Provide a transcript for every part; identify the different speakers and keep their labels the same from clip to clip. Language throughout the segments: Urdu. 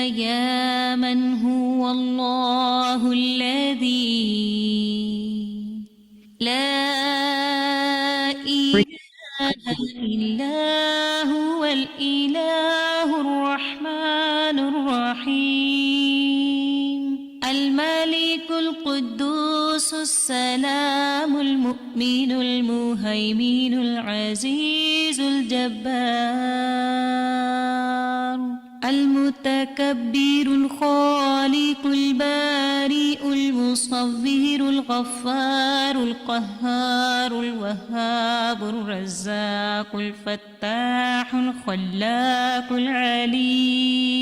Speaker 1: يا من هو الله الذي لا إله إلا هو الإله الرحمن الرحيم الملك القدوس السلام المؤمن المهيمن العزيز الجبار المتكبر الخالق البارئ المصور الغفار القهار الوهاب الرزاق الفتاح الخلاق العليم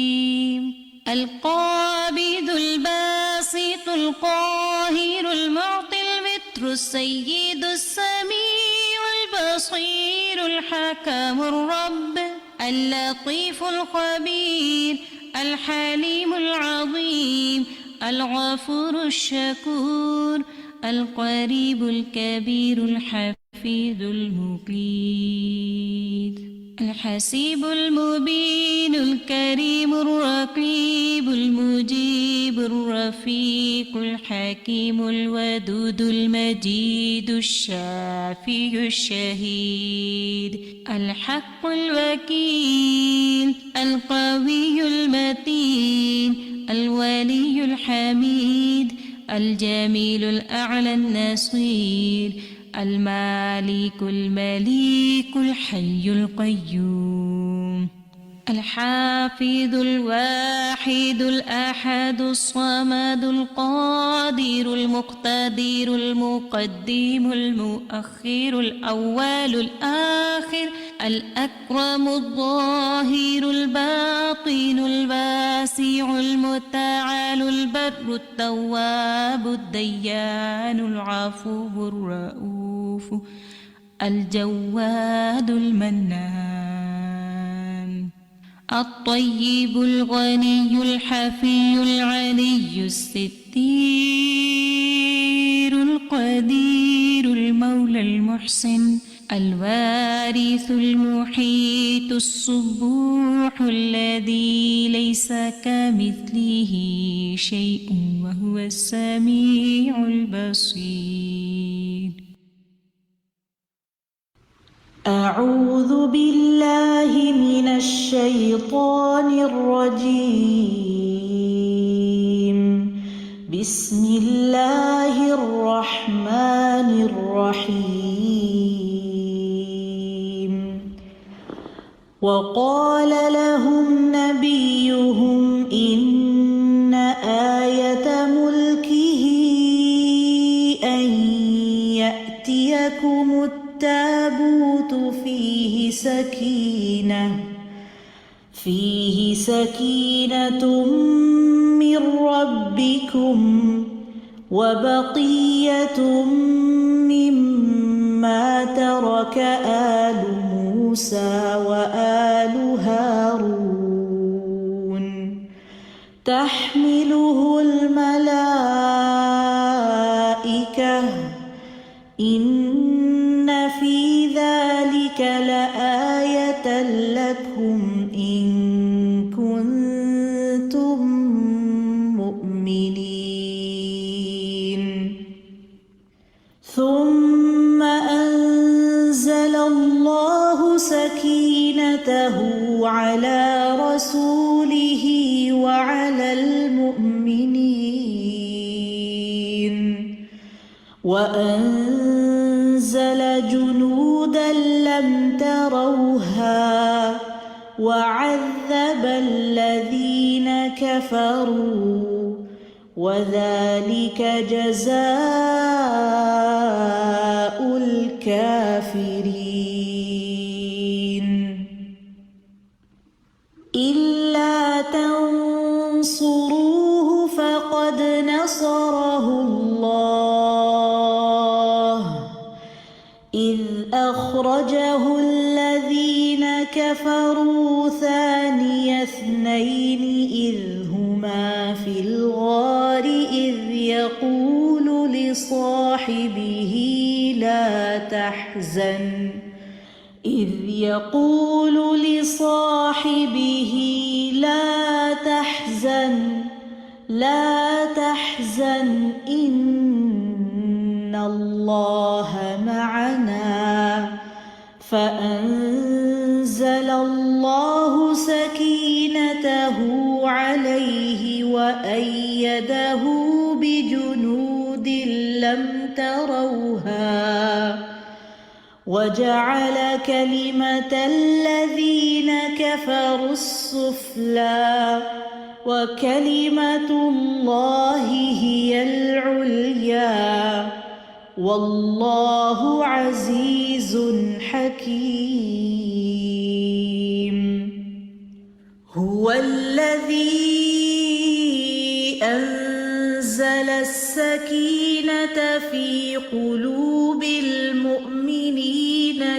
Speaker 1: القابض الباسط القاهر المعطي المتر السيد السميع البصير الحكم الرب اللطيف الخبير الحليم العظيم الغفور الشكور القريب الكبير الحفيظ المقيت الحسيب المبين الكريم الرقيب المجيب الرفيق الحكيم الودود المجيد الشافي الشهيد الحق الوكيل القوي المتين الولي الحميد الجميل الأعلى النصير المالك المليك الحي القيوم الحافظ الواحد الأحد الصمد القادر المقتدر المقدم المؤخر الأول الآخر الأكرم الظاهر الباطن الواسع المتعال البر التواب الديان العفو الرؤوف الجواد المنان الطيب الغني الحفي العلي الستير القدير المولى المحسن الوارث المحيط الصبوح الذي ليس كمثله شيء وهو السميع البصير.
Speaker 2: أعوذ بالله من الشيطان الرجيم. بسم الله الرحمن الرحيم. وقال لهم نبيهم إن آية ملكه أن يأتيكم التابوت فيه سكينة من ربكم وبقية مما ترك آل موسى وآل هارون تحمله الملائكة إن في ذلك لآية لكم إن كنتم مؤمنين. ثم أنزل الله سكينته على رسوله وعلى المؤمنين وأنزل جنودا لم تروها وعذب الذين كفروا وذلك جزاء الكافرين. إلا تنصروه فقد نصره الله إذ أخرجه الذين كفروا ثاني اثنين إذ هما في الغار إذ يقول لصاحبه لا تحزن تحزن إن الله معنا فأنزل الله سكينته عليه وأيده بجنود لم تروها وجعل كلمة الذين كفروا السفلى وكلمة الله هي العليا والله عزيز حكيم. هو الذي أنزل السكينة في قلوب المؤمنين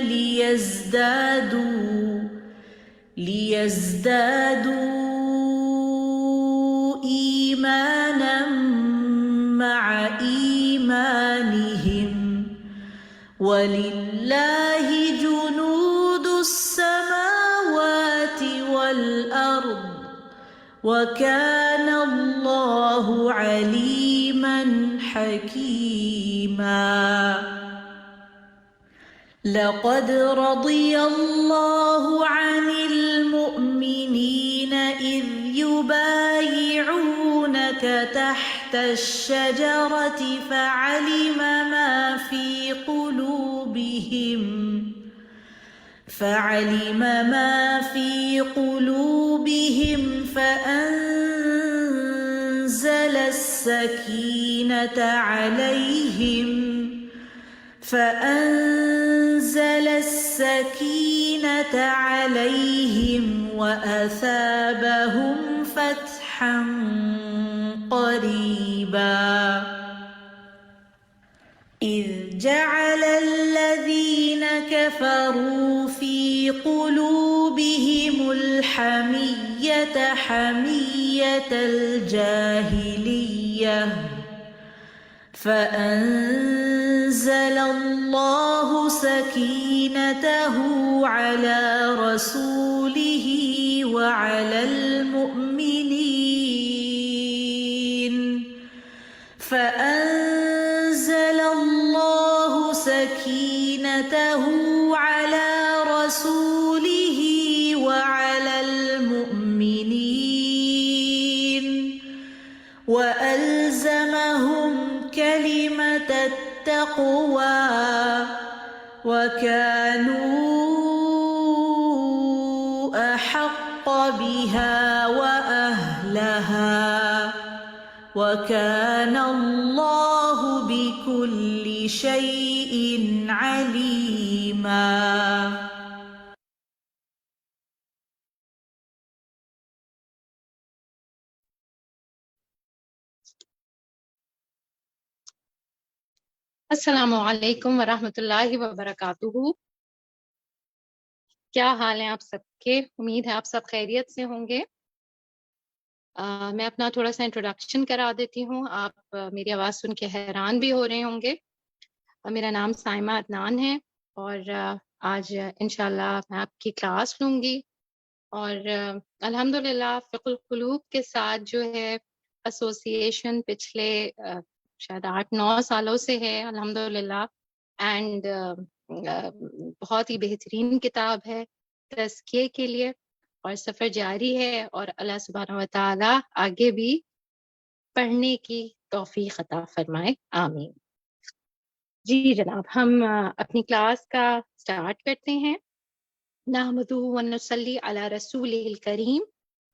Speaker 2: ليزدادوا إيمانا مع إيمانهم ولله جنود السماوات والأرض وكان الله عليما حكيما. لقد رضي الله عن المؤمنين إذ يبايعونك تحت الشجرة فعلم ما في قلوبهم فأنزل السكينة عليهم وأثابهم فتحا قريبا. إذ جعل الذين كفروا في قلوبهم الحمية حمية الجاهلية فأنزل الله سكينته على رسوله وعلى المؤمنين وألزمهم كلمة التقوى وكانوا أحق بها وأهلها وكان الله بكل شيء عليما.
Speaker 3: السلام علیکم ورحمۃ اللہ وبرکاتہ. کیا حال ہیں آپ سب کے؟ امید ہے آپ سب خیریت سے ہوں گے. میں اپنا تھوڑا سا انٹروڈکشن کرا دیتی ہوں. آپ میری آواز سن کے حیران بھی ہو رہے ہوں گے. میرا نام سائمہ عدنان ہے اور آج انشاءاللہ میں آپ کی کلاس لوں گی. اور الحمدللہ فقہ القلوب کے ساتھ جو ہے ایسوسیشن پچھلے شاید 8-9 سالوں سے ہے الحمدللہ. اینڈ بہت ہی بہترین کتاب ہے تزکیے کے لیے اور سفر جاری ہے. اور اللہ سبحانہ و تعالی آگے بھی پڑھنے کی توفیق عطا فرمائے، آمین. جی جناب، ہم اپنی کلاس کا سٹارٹ کرتے ہیں. نحمدہ ونصلی علی رسولہ الکریم،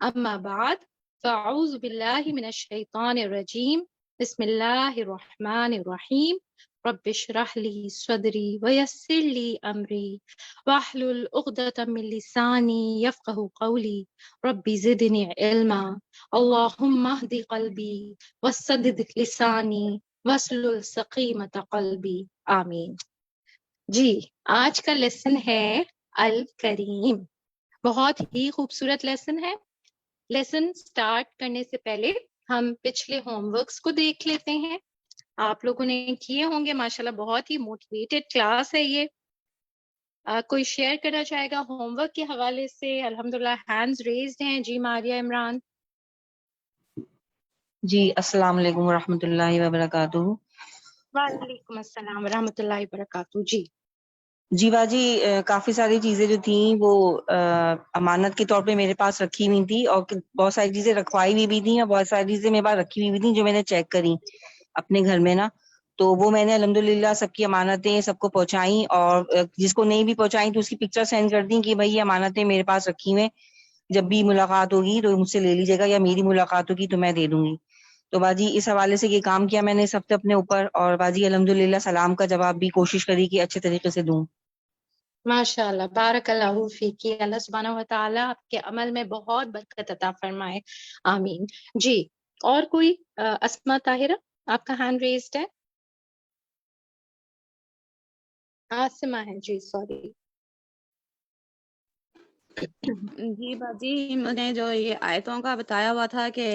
Speaker 3: اما بعد فاعوذ باللہ من الشیطان الرجیم، بسم اللہ الرحمن الرحیم. رب اشرح لی صدری ویسر لی امری واحلل عقدۃ من لسانی یفقہوا قولی رب زدنی علما اللہم اہد قلبی وسدد لسانی واسلل سقیمۃ قلبی، آمین. جی، آج کا لیسن ہے الکریم. بہت ہی خوبصورت لیسن ہے. لیسن سٹارٹ کرنے سے پہلے ہم پچھلے ہوم ورکس کو دیکھ لیتے ہیں. آپ لوگوں نے کیے ہوں گے ماشاءاللہ، بہت ہی موٹیویٹڈ کلاس ہے یہ. کوئی شیئر کرنا چاہے گا ہوم ورک کے حوالے سے؟ الحمدللہ ہینڈز ریزڈ ہیں. جی ماریہ عمران.
Speaker 4: جی السلام علیکم ورحمۃ اللہ وبرکاتہ.
Speaker 3: وعلیکم السلام ورحمۃ اللہ وبرکاتہ. جی
Speaker 4: جی باجی کافی ساری چیزیں جو تھیں وہ امانت کے طور پہ میرے پاس رکھی ہوئی تھی، اور بہت ساری چیزیں رکھوائی ہوئی بھی تھیں، اور بہت ساری چیزیں میرے پاس رکھی ہوئی بھی تھیں جو میں نے چیک کری اپنے گھر میں نا. تو وہ میں نے الحمدللہ سب کی امانتیں سب کو پہنچائیں، اور جس کو نہیں بھی پہنچائیں تو اس کی پکچر سینڈ کر دیں کہ بھائی یہ امانتیں میرے پاس رکھی ہوئے، جب بھی ملاقات ہوگی تو مجھ سے لے لیجیے گا، یا میری ملاقات ہوگی تو میں دے دوں گی. تو باجی اس حوالے سے یہ کام کیا میں نے سب اپنے اوپر، اور باجی الحمدللہ سلام کا جواب بھی کوشش کری کہ اچھے طریقے سے دوں.
Speaker 3: ماشاء اللہ، بارک اللہ فیکی. اللہ سبحانہ و تعالیٰ آپ کے عمل میں بہت برکت عطا فرمائے. آمین. جی اور کوئی؟ اسما طاہرہ آپ کا ہینڈ ریزڈ ہے. آسمہ ہے. جی سوری.
Speaker 5: جی باجی، میں نے جو یہ آیتوں کا بتایا ہوا تھا کہ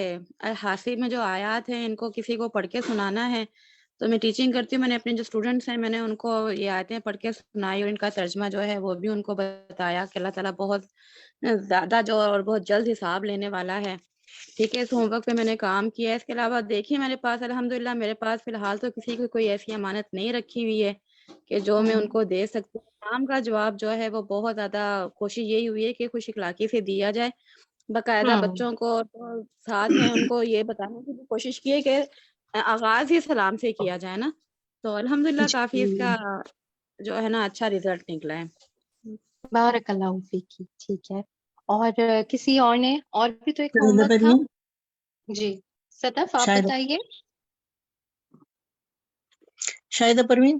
Speaker 5: حاصل میں جو آیات ہیں ان کو کسی کو پڑھ کے سنانا ہے، تو میں ٹیچنگ کرتی ہوں. میں نے اپنے جو اسٹوڈنٹس ہیں میں نے ان کو یہ آیتیں پڑھ کے سنائی، اور ان کا ترجمہ جو ہے وہ بھی ان کو بتایا کہ اللہ تعالیٰ بہت زیادہ جو اور بہت جلد حساب لینے والا ہے. ٹھیک ہے، اس ہوم ورک پہ میں نے کام کیا ہے. اس کے علاوہ دیکھیے میرے پاس الحمدللہ میرے پاس فی الحال تو کسی کی کوئی ایسی امانت نہیں رکھی ہوئی ہے کہ جو میں ان کو دے سکتی ہوں. کام کا جواب جو ہے وہ بہت زیادہ کوشش یہی ہوئی ہے کہ خوش اخلاقی سے دیا جائے. باقاعدہ بچوں کو جو ساتھ ہیں ان کو یہ بتانے کی بھی کوشش کی ہے کہ آغاز ہی سلام سے کیا جائے نا. تو الحمدللہ کافی اس کا جو ہے نا اچھا رزلٹ نکلا ہے.
Speaker 3: بارک اللہ فیکی. ٹھیک ہے، اور کسی اور نے؟ اور بھی تو ایک ہوم ورک تھا. جی صدف آپ بتائیے.
Speaker 6: شاہدہ پروین.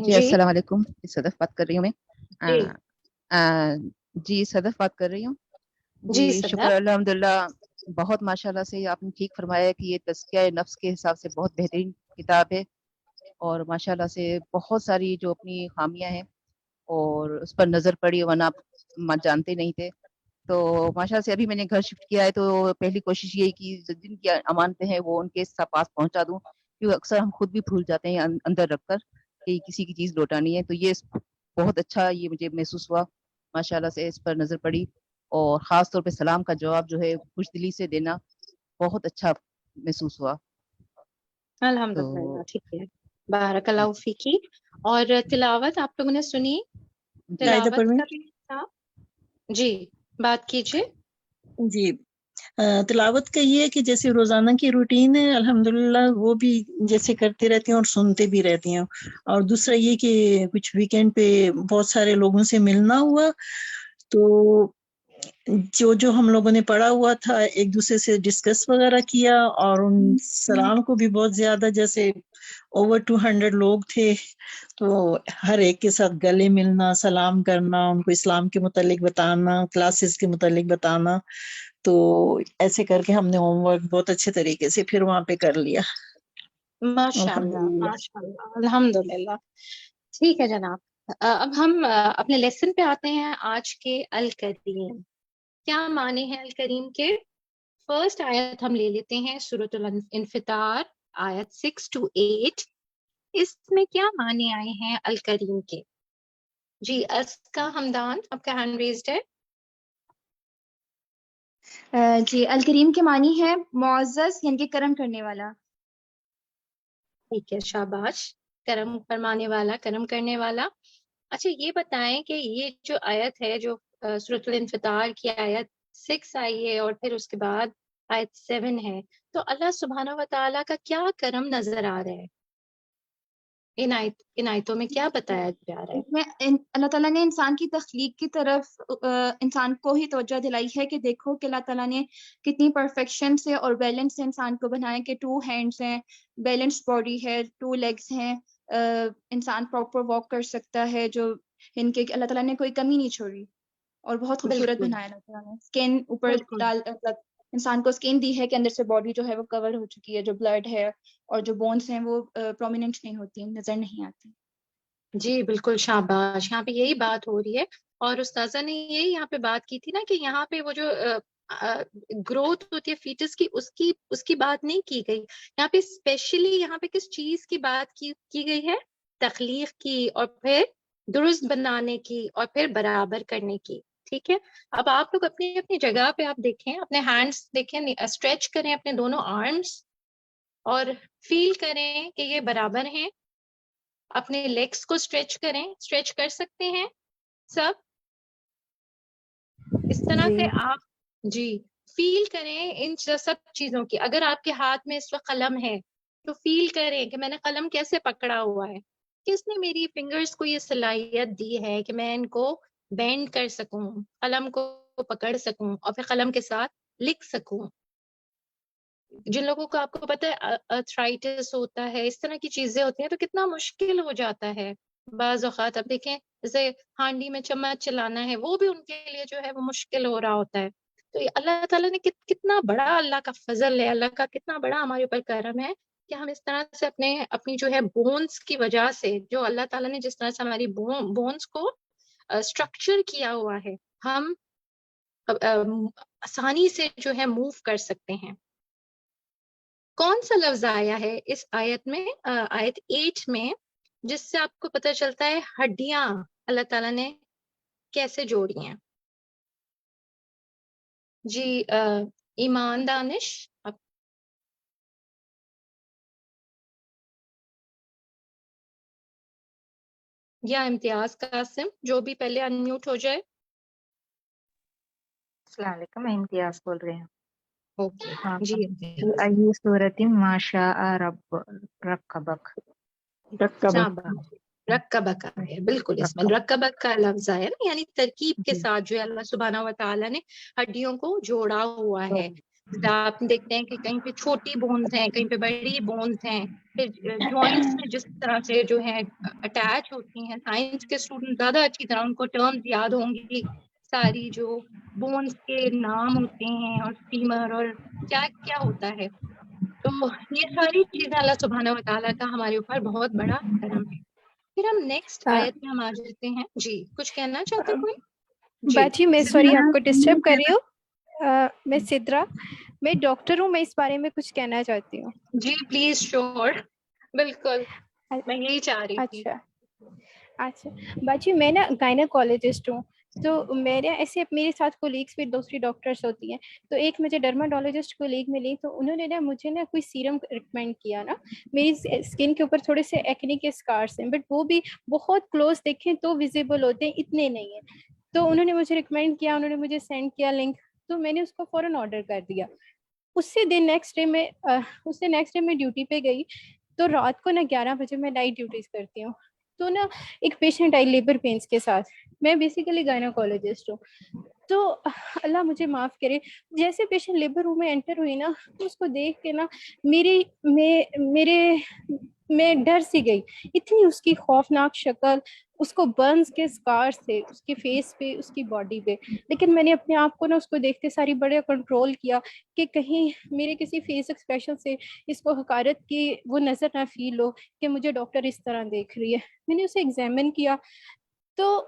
Speaker 5: جی السلام علیکم، صدف بات کر رہی ہوں میں. جی صدف بات کر رہی ہوں. جی شکر الحمدللہ. بہت ماشاءاللہ سے آپ نے ٹھیک فرمایا کہ یہ تزکیہ نفس کے حساب سے بہت بہترین کتاب ہے، اور ماشاءاللہ سے بہت ساری جو اپنی خامیاں ہیں اور اس پر نظر پڑی، ورنہ آپ جانتے نہیں تھے. تو ماشاءاللہ سے ابھی میں نے گھر شفٹ کیا ہے تو پہلی کوشش یہی کی جن کی امانتیں ہیں وہ ان کے پاس پہنچا دوں، کیونکہ اکثر ہم خود بھی بھول جاتے ہیں اندر رکھ کر کہ کسی کی چیز لوٹانی ہے. تو یہ بہت اچھا یہ مجھے محسوس ہوا، ماشاءاللہ سے اس پر نظر پڑی، اور خاص طور پہ سلام کا جواب جو ہے خوش دلی سے دینا بہت اچھا محسوس ہوا.
Speaker 3: الحمدللہ. ٹھیک ہے، بارک اللہ فیکی. اور تلاوت آپ لوگوں نے سنی؟ تلاوت کا بھی تھا. جی بات کیجیے.
Speaker 6: جی تلاوت کا یہ ہے کہ جیسے روزانہ کی روٹین ہے الحمدللہ وہ بھی جیسے کرتی رہتی ہیں اور سنتے بھی رہتی ہیں. اور دوسرا یہ کہ کچھ ویکینڈ پہ بہت سارے لوگوں سے ملنا ہوا، تو جو ہم لوگوں نے پڑھا ہوا تھا ایک دوسرے سے ڈسکس وغیرہ کیا، اور ان سلام کو بھی بہت زیادہ، جیسے اوور 200 لوگ تھے، تو ہر ایک کے ساتھ گلے ملنا، سلام کرنا، ان کو اسلام کے متعلق بتانا، کلاسز کے متعلق بتانا. تو ایسے کر کے ہم نے ہوم ورک بہت اچھے طریقے سے پھر وہاں پہ کر لیا.
Speaker 3: ماشاءاللہ ماشاءاللہ الحمدللہ. ٹھیک ہے جناب. اب ہم اپنے لیسن پہ آتے ہیں آج کے. الکریم کیا معنی ہے الکریم کے؟ فرسٹ آیت ہم لے لیتے ہیں سورۃ الانفطار آیت 6 to 8. اس میں کیا معنی آئے ہیں الکریم کے؟ جی اسکا حمدان آپ کا ہینڈ ریزڈ ہے.
Speaker 7: جی الکریم کے معنی ہے معزز یعنی کہ کرم کرنے والا.
Speaker 3: ٹھیک ہے، شاباش. کرم فرمانے والا، کرم کرنے والا. اچھا یہ بتائیں کہ یہ جو آیت ہے جو سورۃ الانفطار کی آیت 6 آئی ہے اور پھر اس کے بعد آیت 7 ہے، تو اللہ سبحانہ و تعالیٰ کا کیا کرم نظر آ رہا ہے؟ ان آیتوں میں کیا بتایا جا رہا ہے؟
Speaker 7: اس میں اللہ تعالیٰ نے انسان کی تخلیق کی طرف انسان کو ہی توجہ دلائی ہے کہ دیکھو کہ اللہ تعالیٰ نے کتنی پرفیکشن سے اور بیلنس سے انسان کو بنایا، کہ 2 ہینڈز ہیں، بیلنس باڈی ہے، 2 لیگز ہیں، انسان پراپر واک کر سکتا ہے، جو ان کے اللہ تعالیٰ نے کوئی کمی نہیں چھوڑی، اور بہت خوبصورت بنایا اللہ تعالیٰ نے. اسکن اوپر ڈال انسان کو اسکن دی ہے کہ اندر سے باڈی جو ہے وہ کور ہو چکی ہے، جو بلڈ ہے اور جو بونس ہیں وہ پرومیننٹ نہیں ہوتی، نظر نہیں آتی.
Speaker 3: جی بالکل شاباش. یہاں پہ یہی بات ہو رہی ہے، اور استاذہ نے یہی یہاں پہ بات کی تھی نا کہ یہاں پہ وہ جو گروتھ ہوتی ہے فیٹس کی، اس کی بات نہیں کی گئی. یہاں پہ اسپیشلی یہاں پہ کس چیز کی بات کی گئی ہے؟ تخلیق کی، اور پھر درست بنانے کی، اور پھر برابر کرنے کی. ٹھیک ہے. اب آپ لوگ اپنی اپنی جگہ پہ آپ دیکھیں, اپنے ہینڈس دیکھیں, اسٹریچ کریں اپنے دونوں آرمس اور فیل کریں کہ یہ برابر ہیں. اپنے لیگس کو اسٹریچ کریں, اسٹریچ کر سکتے ہیں سب اس طرح سے آپ جی فیل کریں ان سب چیزوں کی. اگر آپ کے ہاتھ میں اس وقت قلم ہے تو فیل کریں کہ میں نے قلم کیسے پکڑا ہوا ہے, کس نے میری فنگرز کو یہ صلاحیت دی ہے کہ میں ان کو بینڈ کر سکوں, قلم کو پکڑ سکوں اور پھر قلم کے ساتھ لکھ سکوں. جن لوگوں کو آپ کو پتہ ہے ارتھرائٹس ہوتا ہے, اس طرح کی چیزیں ہوتی ہیں, تو کتنا مشکل ہو جاتا ہے بعض اوقات. اب دیکھیں جیسے ہانڈی میں چمچ چلانا ہے, وہ بھی ان کے لیے جو ہے وہ مشکل ہو رہا ہوتا ہے. تو یہ اللہ تعالیٰ نے کتنا بڑا اللہ کا فضل ہے, اللہ کا کتنا بڑا ہمارے اوپر کرم ہے کہ ہم اس طرح سے اپنی جو ہے بونس کی وجہ سے, جو اللہ تعالیٰ نے جس طرح سے ہماری بونس کو اسٹرکچر کیا ہوا ہے, ہم آسانی سے جو ہے موو کر سکتے ہیں. کون سا لفظ آیا ہے اس آیت میں, آیت 8 میں, جس سے آپ کو پتہ چلتا ہے ہڈیاں اللہ تعالیٰ نے کیسے جوڑی ہیں؟ جی ایمان دانش آپ یا امتیاز قاسم, جو بھی پہلے ان میوٹ ہو جائے.
Speaker 8: السلام علیکم, میں امتیاز بول رہی ہوں.
Speaker 3: اوکے
Speaker 8: ہاں,
Speaker 3: جی
Speaker 8: فی
Speaker 3: امتیاز.
Speaker 8: ای صورت ما شاء رکبک.
Speaker 3: رکبک ہے بالکل, اس میں رکبک کا لفظ ہے نا, یعنی ترکیب کے
Speaker 8: جی
Speaker 3: ساتھ جو ہے اللہ سبحانہ و تعالیٰ نے ہڈیوں کو جوڑا ہوا ہے. آپ دیکھتے ہیں کہ کہیں پہ چھوٹی بونز ہیں, کہیں پہ بڑی بونز ہیں, پھر جوائنٹس میں جس طرح سے جو ہے اٹیچ ہوتی ہیں. سائنس کے اسٹوڈنٹ زیادہ اچھی طرح ان کو ٹرمز یاد ہوں گی, ساری جو بونز کے نام ہوتے ہیں اور فیمر اور کیا کیا ہوتا ہے. تو یہ ساری چیزیں اللہ سبحانہ و تعالیٰ کا ہمارے اوپر بہت بڑا کرم ہے. پھر ہم نیکسٹ آیت میں ہم آ جاتے ہیں. جی کچھ کہنا چاہتے کوئی؟ جی
Speaker 9: باجی میں
Speaker 3: سدرا
Speaker 9: سوری آپ کو ڈسٹرب کر رہی ہوں. میں سدرا, میں ڈاکٹر ہوں, میں اس بارے میں کچھ کہنا چاہتی ہوں.
Speaker 3: جی پلیز شور, بالکل میں یہی چاہ رہی تھی.
Speaker 9: اچھا باجی میں نا گائنیکالوجسٹ ہوں, تو میرے ساتھ کولیگس بھی دوسری ڈاکٹرس ہوتی ہیں. تو ایک مجھے ڈرماٹولوجسٹ کولیگ ملی, تو انہوں نے نا مجھے نا کوئی سیرم ریکمینڈ کیا نا. میری اسکن کے اوپر تھوڑے سے ایکنی کے اسکارس ہیں, بٹ وہ بھی بہت کلوز دیکھیں تو ویزیبل ہوتے ہیں, اتنے نہیں ہیں. تو انہوں نے مجھے ریکمینڈ کیا, انہوں نے مجھے سینڈ کیا لنک, تو میں نے اس کو فوراً آرڈر کر دیا. اس سے نیکسٹ ڈے میں ڈیوٹی پہ گئی, تو رات کو نا 11 بجے میں نائٹ ڈیوٹیز کرتی ہوں. تو نا ایک پیشنٹ آئی لیبر پینس کے ساتھ, میں بیسیکلی گائنیکالوجسٹ ہوں. تو اللہ مجھے معاف کرے, جیسے پیشنٹ لیبر روم میں انٹر ہوئی نا, تو اس کو دیکھ کے نا میں ڈر سی گئی. اتنی اس کی خوفناک شکل, اس کو برنز کے اسکارس تھے اس کے فیس پہ, اس کی باڈی پہ. لیکن میں نے اپنے آپ کو نا اس کو دیکھتے ساری بڑے کنٹرول کیا کہ کہیں میرے کسی فیس ایکسپریشن سے اس کو حقارت کی وہ نظر نہ فیل ہو کہ مجھے ڈاکٹر اس طرح دیکھ رہی ہے. میں نے اسے ایگزامن کیا, تو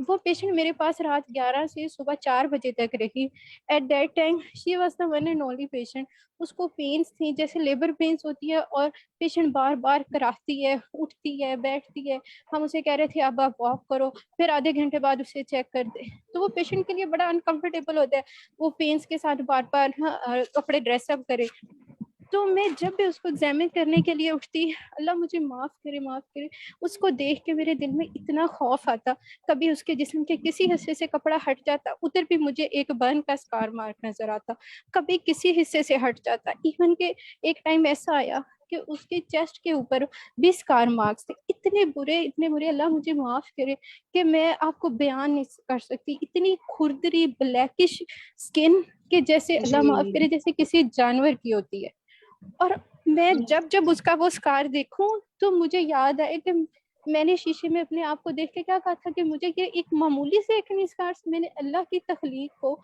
Speaker 9: وہ پیشنٹ میرے پاس رات 11 سے صبح 4 بجے تک رہی. At that time she was the one and only patient. اس کو پینس تھی جیسے لیبر پینس ہوتی ہے, اور پیشنٹ بار بار کراتی ہے, اٹھتی ہے, بیٹھتی ہے. ہم اسے کہہ رہے تھے اب آپ واک کرو, پھر آدھے گھنٹے بعد اسے چیک کر دے. تو وہ پیشنٹ کے لیے بڑا انکمفرٹیبل ہوتا ہے, وہ پینس کے ساتھ بار بار کپڑے ڈریس اپ کرے. تو میں جب بھی اس کو ایگزامن کرنے کے لیے اٹھتی, اللہ مجھے معاف کرے, اس کو دیکھ کے میرے دل میں اتنا خوف آتا. کبھی اس کے جسم کے کسی حصے سے کپڑا ہٹ جاتا, ادھر بھی مجھے ایک برن کا اسکار مارک نظر آتا. کبھی کسی حصے سے ہٹ جاتا, ایون کہ ایک ٹائم ایسا آیا کہ اس کے چیسٹ کے اوپر بھی اسکار مارکس تھے. اتنے برے, اللہ مجھے معاف کرے کہ میں آپ کو بیان نہیں کر سکتی. اتنی کھردری بلیکش اسکن کہ جیسے اللہ معاف کرے جیسے کسی جانور کی ہوتی ہے. اور میں جب اس کا وہ اسکار دیکھوں تو مجھے یاد آئے کہ میں نے شیشے میں اپنے آپ کو دیکھ کے کیا کہا تھا کہ مجھے یہ ایک معمولی سے ایکنی اسکارس, میں نے اللہ کی تخلیق کو,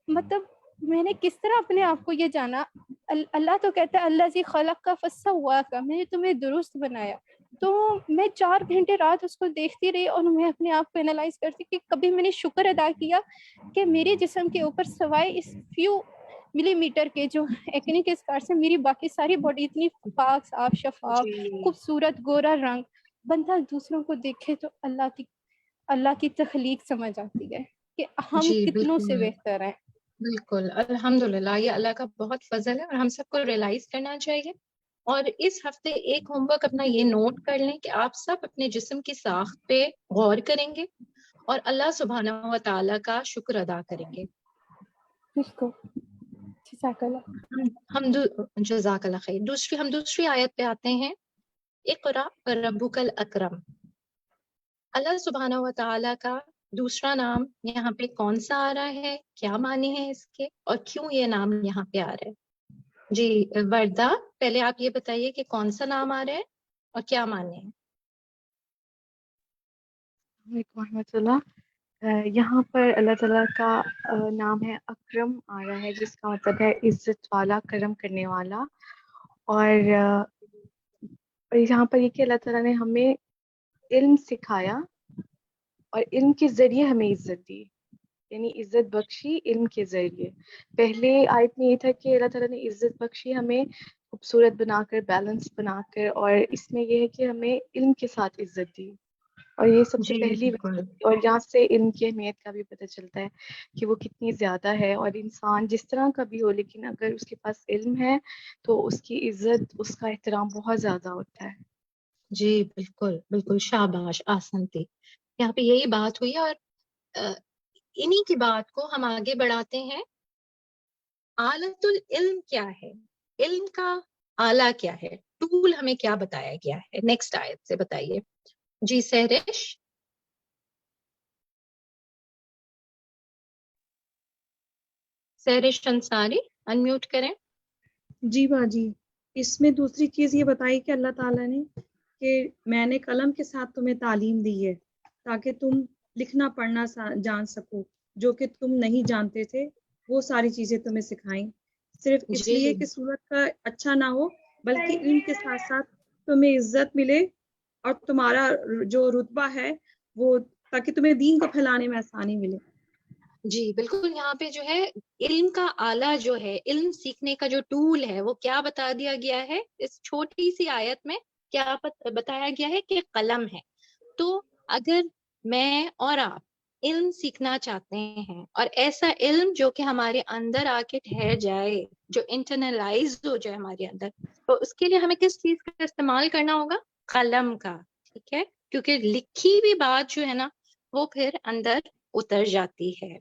Speaker 9: مطلب میں نے کس طرح اپنے آپ کو یہ جانا. اللہ تو کہتا ہے اللہ جی خلق کا فصا ہوا کا, میں نے تمہیں درست بنایا. تو میں 4 گھنٹے رات اس کو دیکھتی رہی, اور میں اپنے آپ کو اینالائز کرتی کہ کبھی میں نے شکر ادا کیا کہ میرے جسم کے اوپر سوائے اس فیو ملی میٹر کے جو ایکنی کے اسکار سے میری باقی ساری باڈی اتنی پاک صاف شفاف خوبصورت گورا رنگ. بندہ دوسروں کو دیکھے تو اللہ کی تخلیق سمجھ آتی ہے. کہ ہم
Speaker 3: جی
Speaker 9: کتنوں سے
Speaker 3: بالکل
Speaker 9: بہتر ہیں.
Speaker 3: بالکل الحمدللہ، یہ اللہ کا بہت فضل ہے اور ہم سب کو ریئلائز کرنا چاہیے. اور اس ہفتے ایک ہوم ورک اپنا یہ نوٹ کر لیں کہ آپ سب اپنے جسم کی ساخت پہ غور کریں گے اور اللہ سبحانہ و تعالیٰ کا شکر ادا کریں گے.
Speaker 9: اس کو جزاک اللہ.
Speaker 3: جزاک اللہ خیر. ہم دوسری آیت پہ آتے ہیں. اقرا ربک الاکرم. اللہ سبحانہ و تعالیٰ کا دوسرا نام یہاں پہ کون سا آ رہا ہے، کیا معنی ہے اس کے، اور کیوں یہ نام یہاں پہ آ رہا ہے؟ جی وردہ، پہلے آپ یہ بتائیے کہ کون سا نام آ رہا ہے اور کیا معنی ہے؟
Speaker 10: وعلیکم ورحمۃ اللہ. یہاں پر اللہ تعالیٰ کا نام ہے اکرم آ رہا ہے، جس کا مطلب ہے عزت والا، کرم کرنے والا. اور یہاں پر یہ کہ اللہ تعالیٰ نے ہمیں علم سکھایا اور علم کے ذریعے ہمیں عزت دی، یعنی عزت بخشی علم کے ذریعے. پہلے آیت میں یہ تھا کہ اللہ تعالیٰ نے عزت بخشی ہمیں خوبصورت بنا کر، بیلنس بنا کر، اور اس میں یہ ہے کہ ہمیں علم کے ساتھ عزت دی. اور یہ سب سے
Speaker 3: جی
Speaker 10: پہلی
Speaker 3: بالکل.
Speaker 10: اور یہاں سے علم کی اہمیت کا بھی پتہ چلتا ہے کہ وہ کتنی زیادہ ہے. اور انسان جس طرح کا بھی ہو، لیکن اگر اس کے پاس علم ہے تو اس کی عزت، اس کا احترام بہت زیادہ ہوتا ہے.
Speaker 3: جی بالکل بالکل، شاباش، آسنتی. یہاں پہ یہی بات ہوئی اور انہی کی بات کو ہم آگے بڑھاتے ہیں. آلۃ العلم کیا ہے؟ علم کا آلہ کیا ہے؟ ٹول ہمیں کیا بتایا گیا ہے؟ نیکسٹ آیت سے بتائیے. جی سہرش. سہرش انصاری، انمیوٹ کریں.
Speaker 11: جی باجی، اس میں دوسری چیز یہ بتائی کہ اللہ تعالیٰ نے کہ میں نے قلم کے ساتھ تمہیں تعلیم دی ہے تاکہ تم لکھنا پڑھنا جان سکو، جو کہ تم نہیں جانتے تھے وہ ساری چیزیں تمہیں سکھائیں، صرف اس
Speaker 3: جی
Speaker 11: لیے کہ صورت کا اچھا نہ ہو، بلکہ علم کے ساتھ ساتھ تمہیں عزت ملے اور تمہارا جو رتبہ ہے وہ، تاکہ تمہیں دین کو پھیلانے میں آسانی ملے.
Speaker 3: جی بالکل. یہاں پہ جو ہے علم کا آلہ جو ہے، علم سیکھنے کا جو ٹول ہے، وہ کیا بتا دیا گیا ہے اس چھوٹی سی آیت میں؟ کیا بتایا گیا ہے کہ قلم ہے. تو اگر میں اور آپ علم سیکھنا چاہتے ہیں، اور ایسا علم جو کہ ہمارے اندر آ کے ٹھہر جائے، جو انٹرنلائز ہو جائے ہمارے اندر، تو اس کے لیے ہمیں کس چیز کا استعمال کرنا ہوگا؟ قلم کا. ٹھیک ہے، کیونکہ لکھی ہوئی بات جو ہے نا وہ پھر اندر اتر جاتی ہے.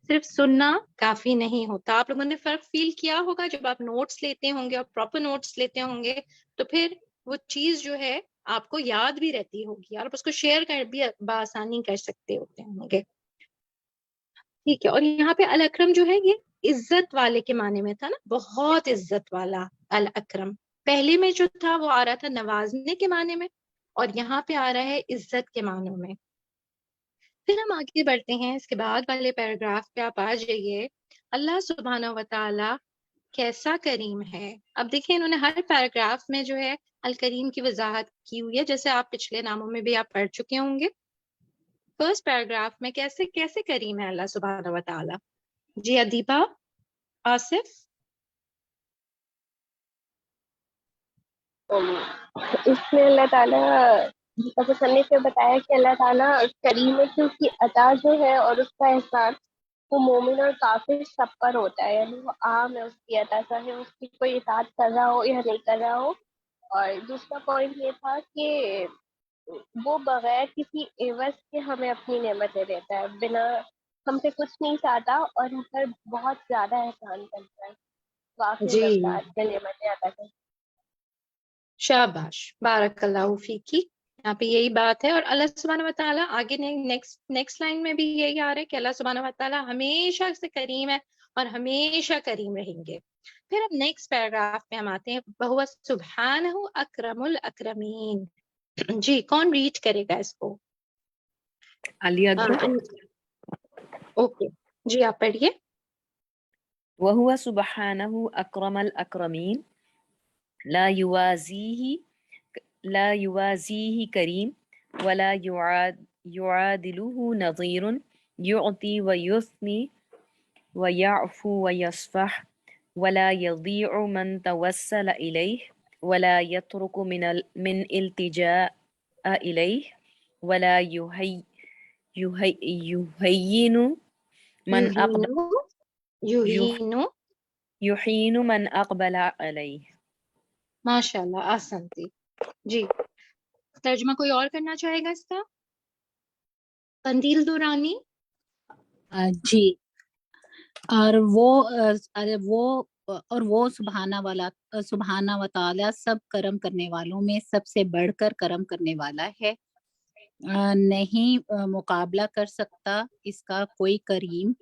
Speaker 3: صرف سننا کافی نہیں ہوتا. آپ لوگوں نے فرق فیل کیا ہوگا جب آپ نوٹس لیتے ہوں گے اور پراپر نوٹس لیتے ہوں گے، تو پھر وہ چیز جو ہے آپ کو یاد بھی رہتی ہوگی اور آپ اس کو شیئر کر بھی بآسانی کر سکتے ہوتے ہوں گے. ٹھیک ہے. اور یہاں پہ الاکرم جو ہے یہ عزت والے کے معنی میں تھا نا، بہت عزت والا الاکرم. پہلے میں جو تھا وہ آ رہا تھا نوازنے کے معنی میں، اور یہاں پہ آ رہا ہے عزت کے معنوں میں. پھر ہم آگے بڑھتے ہیں. اس کے بعد والے پیراگراف پہ آپ آ جائیے. اللہ سبحانہ و تعالی کیسا کریم ہے. اب دیکھیں انہوں نے ہر پیراگراف میں جو ہے الکریم کی وضاحت کی ہوئی ہے، جیسے آپ پچھلے ناموں میں بھی آپ پڑھ چکے ہوں گے. فرسٹ پیراگراف میں کیسے کریم ہے اللہ سبحانہ و تعالی. جی ادیبہ، آصف.
Speaker 12: اس میں اللہ تعالیٰ مصنف نے بتایا کہ اللہ تعالیٰ کریم ہے کہ اس کی عطا جو ہے اور اس کا احسان وہ مومن اور کافر سب پر ہوتا ہے، یعنی وہ عام ہے اس کی عطا، چاہے اس کی کوئی اطاعت کر رہا ہو یا نہیں کر رہا ہو. اور دوسرا پوائنٹ یہ تھا کہ وہ بغیر کسی عوض کے ہمیں اپنی نعمتیں دیتا ہے، بنا ہم سے کچھ نہیں چاہتا اور ہم پر بہت زیادہ احسان کرتا ہے، کافی
Speaker 3: جی
Speaker 12: مقدار میں نعمتیں عطا کرتا ہے.
Speaker 3: شاباش، بارک اللہ فیکی. یہاں پہ یہی بات ہے. اور اللہ سبحانہ و تعالیٰ آگے نیکسٹ لائن میں بھی یہی آ رہا ہے کہ اللہ سبحانہ و تعالیٰ ہمیشہ سے کریم ہے اور ہمیشہ کریم رہیں گے. پھر اب نیکسٹ پیراگراف میں ہم آتے ہیں. بہو سبحانہ اکرم الاکرمین. جی کون ریڈ کرے گا اس کو؟
Speaker 13: علیہ.
Speaker 3: اوکے جی آپ پڑھیے.
Speaker 13: وهو سبحانه أكرم الأكرمين لا يوازيه كريم ولا يعادله نظير يعطي ويثني ويعفو ويصفح ولا يضيع من توسل إليه ولا يترك من التجاء إليه ولا يهين من أقبل
Speaker 3: یحینو
Speaker 13: يحين من أقبل عليه.
Speaker 3: ماشاء اللہ آسن تھی جی. ترجمہ کوئی اور کرنا چاہے گا اس کا؟ قندیل دورانی.
Speaker 14: جی. اور وہ سبحانہ و تعالی سب کرم کرنے والوں میں سب سے بڑھ کر کرم کرنے والا ہے. نہیں مقابلہ کر سکتا اس کا کوئی کریم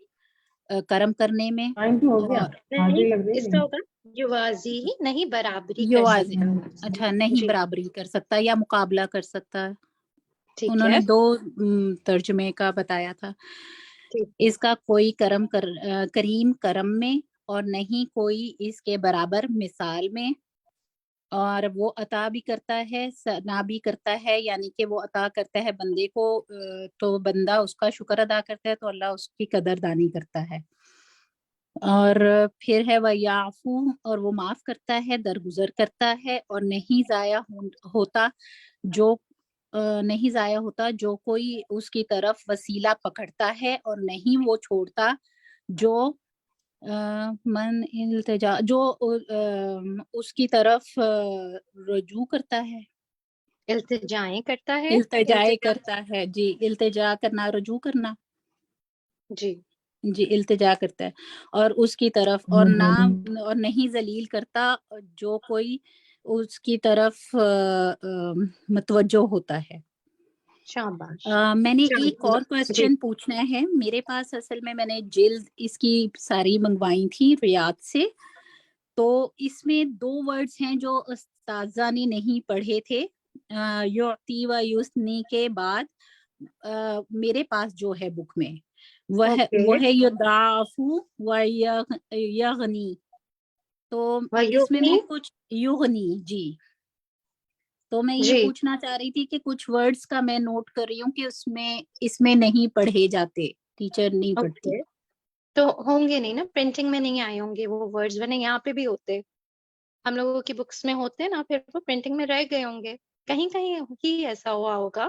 Speaker 14: کرم کرنے میں.
Speaker 3: اس کا ہوگا یوازی ہی نہیں برابری کر سکتا.
Speaker 14: اچھا نہیں
Speaker 3: جی
Speaker 14: برابری کر سکتا یا مقابلہ کر سکتا.
Speaker 3: ٹھیک
Speaker 14: انہوں
Speaker 3: ہے.
Speaker 14: نے 2 ترجمے کا بتایا تھا. اس کا کوئی کریم کرم میں اور نہیں کوئی اس کے برابر مثال میں. اور وہ عطا بھی کرتا ہے ثنا بھی کرتا ہے، یعنی کہ وہ عطا کرتا ہے بندے کو تو بندہ اس کا شکر ادا کرتا ہے تو اللہ اس کی قدردانی کرتا ہے. اور پھر ہے وَيَعْفُو اور وہ معاف کرتا ہے، درگزر کرتا ہے اور نہیں ضائع ہوتا جو کوئی اس کی طرف وسیلہ پکڑتا ہے اور نہیں وہ چھوڑتا جو من التجا جو اس کی طرف رجوع کرتا ہے،
Speaker 3: التجائیں کرتا ہے.
Speaker 14: التجائے کرتا ہے. جی التجا کرنا، رجوع کرنا.
Speaker 3: جی
Speaker 14: جی التجا کرتا ہے اور اس کی طرف اور نہیں ذلیل کرتا جو کوئی اس کی طرف متوجہ ہوتا ہے.
Speaker 3: شاباش.
Speaker 14: میں نے ایک اور
Speaker 3: جی
Speaker 14: کوشچن پوچھنا ہے. میرے پاس اصل میں نے جلد اس کی ساری منگوائی تھی ریاض سے، تو اس میں 2 ورڈز ہیں جو استاذہ نے نہیں پڑھے تھے. یعطی و یثنی کے بعد میرے پاس جو ہے بک میں وہ ہے یضاعف و یغنی. تو اس میں کچھ یغنی. جی تو میں یہ پوچھنا چاہ رہی تھی کہ کچھ ورڈز کا میں نوٹ کر رہی ہوں کہ اس میں نہیں پڑھے جاتے، ٹیچر نہیں پڑھتی.
Speaker 3: تو ہوں گے نہیں نا، پرنٹنگ میں نہیں آئے ہوں گے وہ ورڈز، ورنہ یہاں پہ بھی ہوتے، ہم لوگوں کی بکس میں ہوتے نا، پھر وہ پرنٹنگ میں رہ گئے ہوں گے، کہیں کہیں ہی ایسا ہوا ہوگا.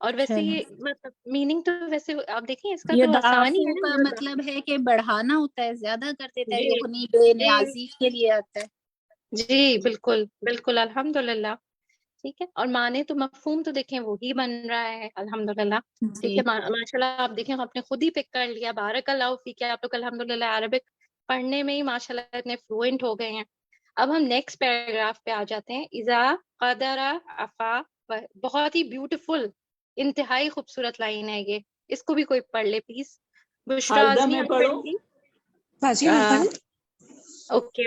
Speaker 3: اور ویسے یہ مطلب میننگ تو ویسے آپ دیکھیں اس کا تو آسان ہی ہے
Speaker 14: کا
Speaker 3: نا.
Speaker 14: مطلب ہے کہ بڑھانا ہوتا ہے، زیادہ کر دیتا ہے. یغنی بے نیازی کے لیے آتا ہے.
Speaker 3: جی بالکل بالکل الحمدللہ. ٹھیک ہے. اور معنی تو مفہوم تو دیکھیں وہی بن رہا ہے الحمدللہ. ٹھیک ہے ماشاء اللہ. آپ دیکھیں آپ نے خود ہی پک کر لیا. بارک اللہ فیک. آپ لوگ الحمدللہ عربک پڑھنے میں ہی ماشاء اللہ اتنے فلوئنٹ ہو گئے ہیں. اب ہم نیکسٹ پیراگراف پہ آ جاتے ہیں. اذا قدر عفا. بہت ہی بیوٹیفل انتہائی خوبصورت لائن ہے یہ، اس کو بھی کوئی پڑھ لے پلیز. بشرا آزمی آپ پڑھیں گی؟ اوکے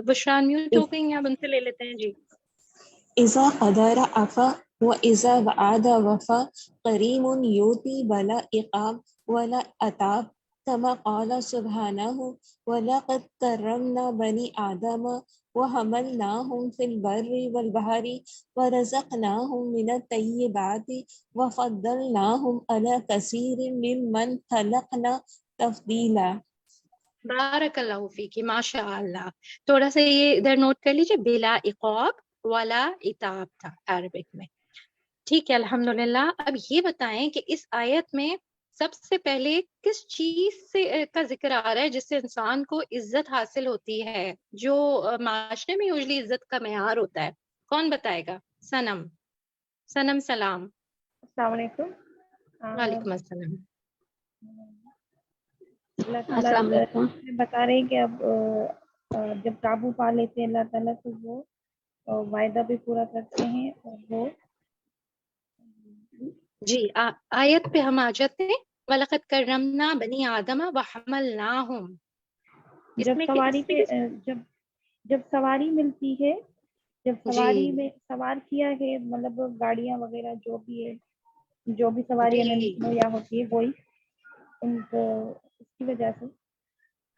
Speaker 3: بشرا میوٹ ہو گئی ہیں، اب ان سے لے لیتے ہیں. جی
Speaker 15: اذا قدر عفا واذا وعد وفا کریم یوتی ولا عقاب ولا عتاب كما قال سبحانه ولقد كرمنا بني آدم وحملناهم في البر والبحر ورزقناهم من الطيبات وفضلناهم على كثير ممن خلقنا تفضيلا.
Speaker 3: بارک اللہ فیکی ماشاء اللہ. تھوڑا سا یہ ادھر نوٹ کر لیجیے، بلا عقاب ولا عتاب تھا عربک میں. ٹھیک ہے الحمدللہ. اب یہ بتائیں کہ اس آیت میں سب سے پہلے کس چیز سے کا ذکر آ رہا ہے جس سے انسان کو عزت حاصل ہوتی ہے، جو معاشرے میں یوزلی عزت کا معیار ہوتا ہے؟ کون بتائے گا؟ سنم سلام.
Speaker 16: السلام علیکم.
Speaker 3: وعلیکم السلام.
Speaker 16: اللہ تعالیٰ بتا رہے ہیں کہ اب جب قابو پا لیتے ہیں اللہ تعالیٰ تو وہ وعدہ بھی پورا کرتے ہیں. اور وہ
Speaker 3: جی آیت پہ ہم آ جاتے ہیں. وَلَقَدْ كَرَّمْنَا بَنِي آدَمَ وَحَمَلْنَاهُمْ.
Speaker 16: جب سواری ملتی ہے، جب سواری میں سوار کیا ہے، مطلب گاڑیاں وغیرہ جو بھی ہے، جو بھی سواریاں مہیا ہوتی ہے وہی ان کو اس کی وجہ سے.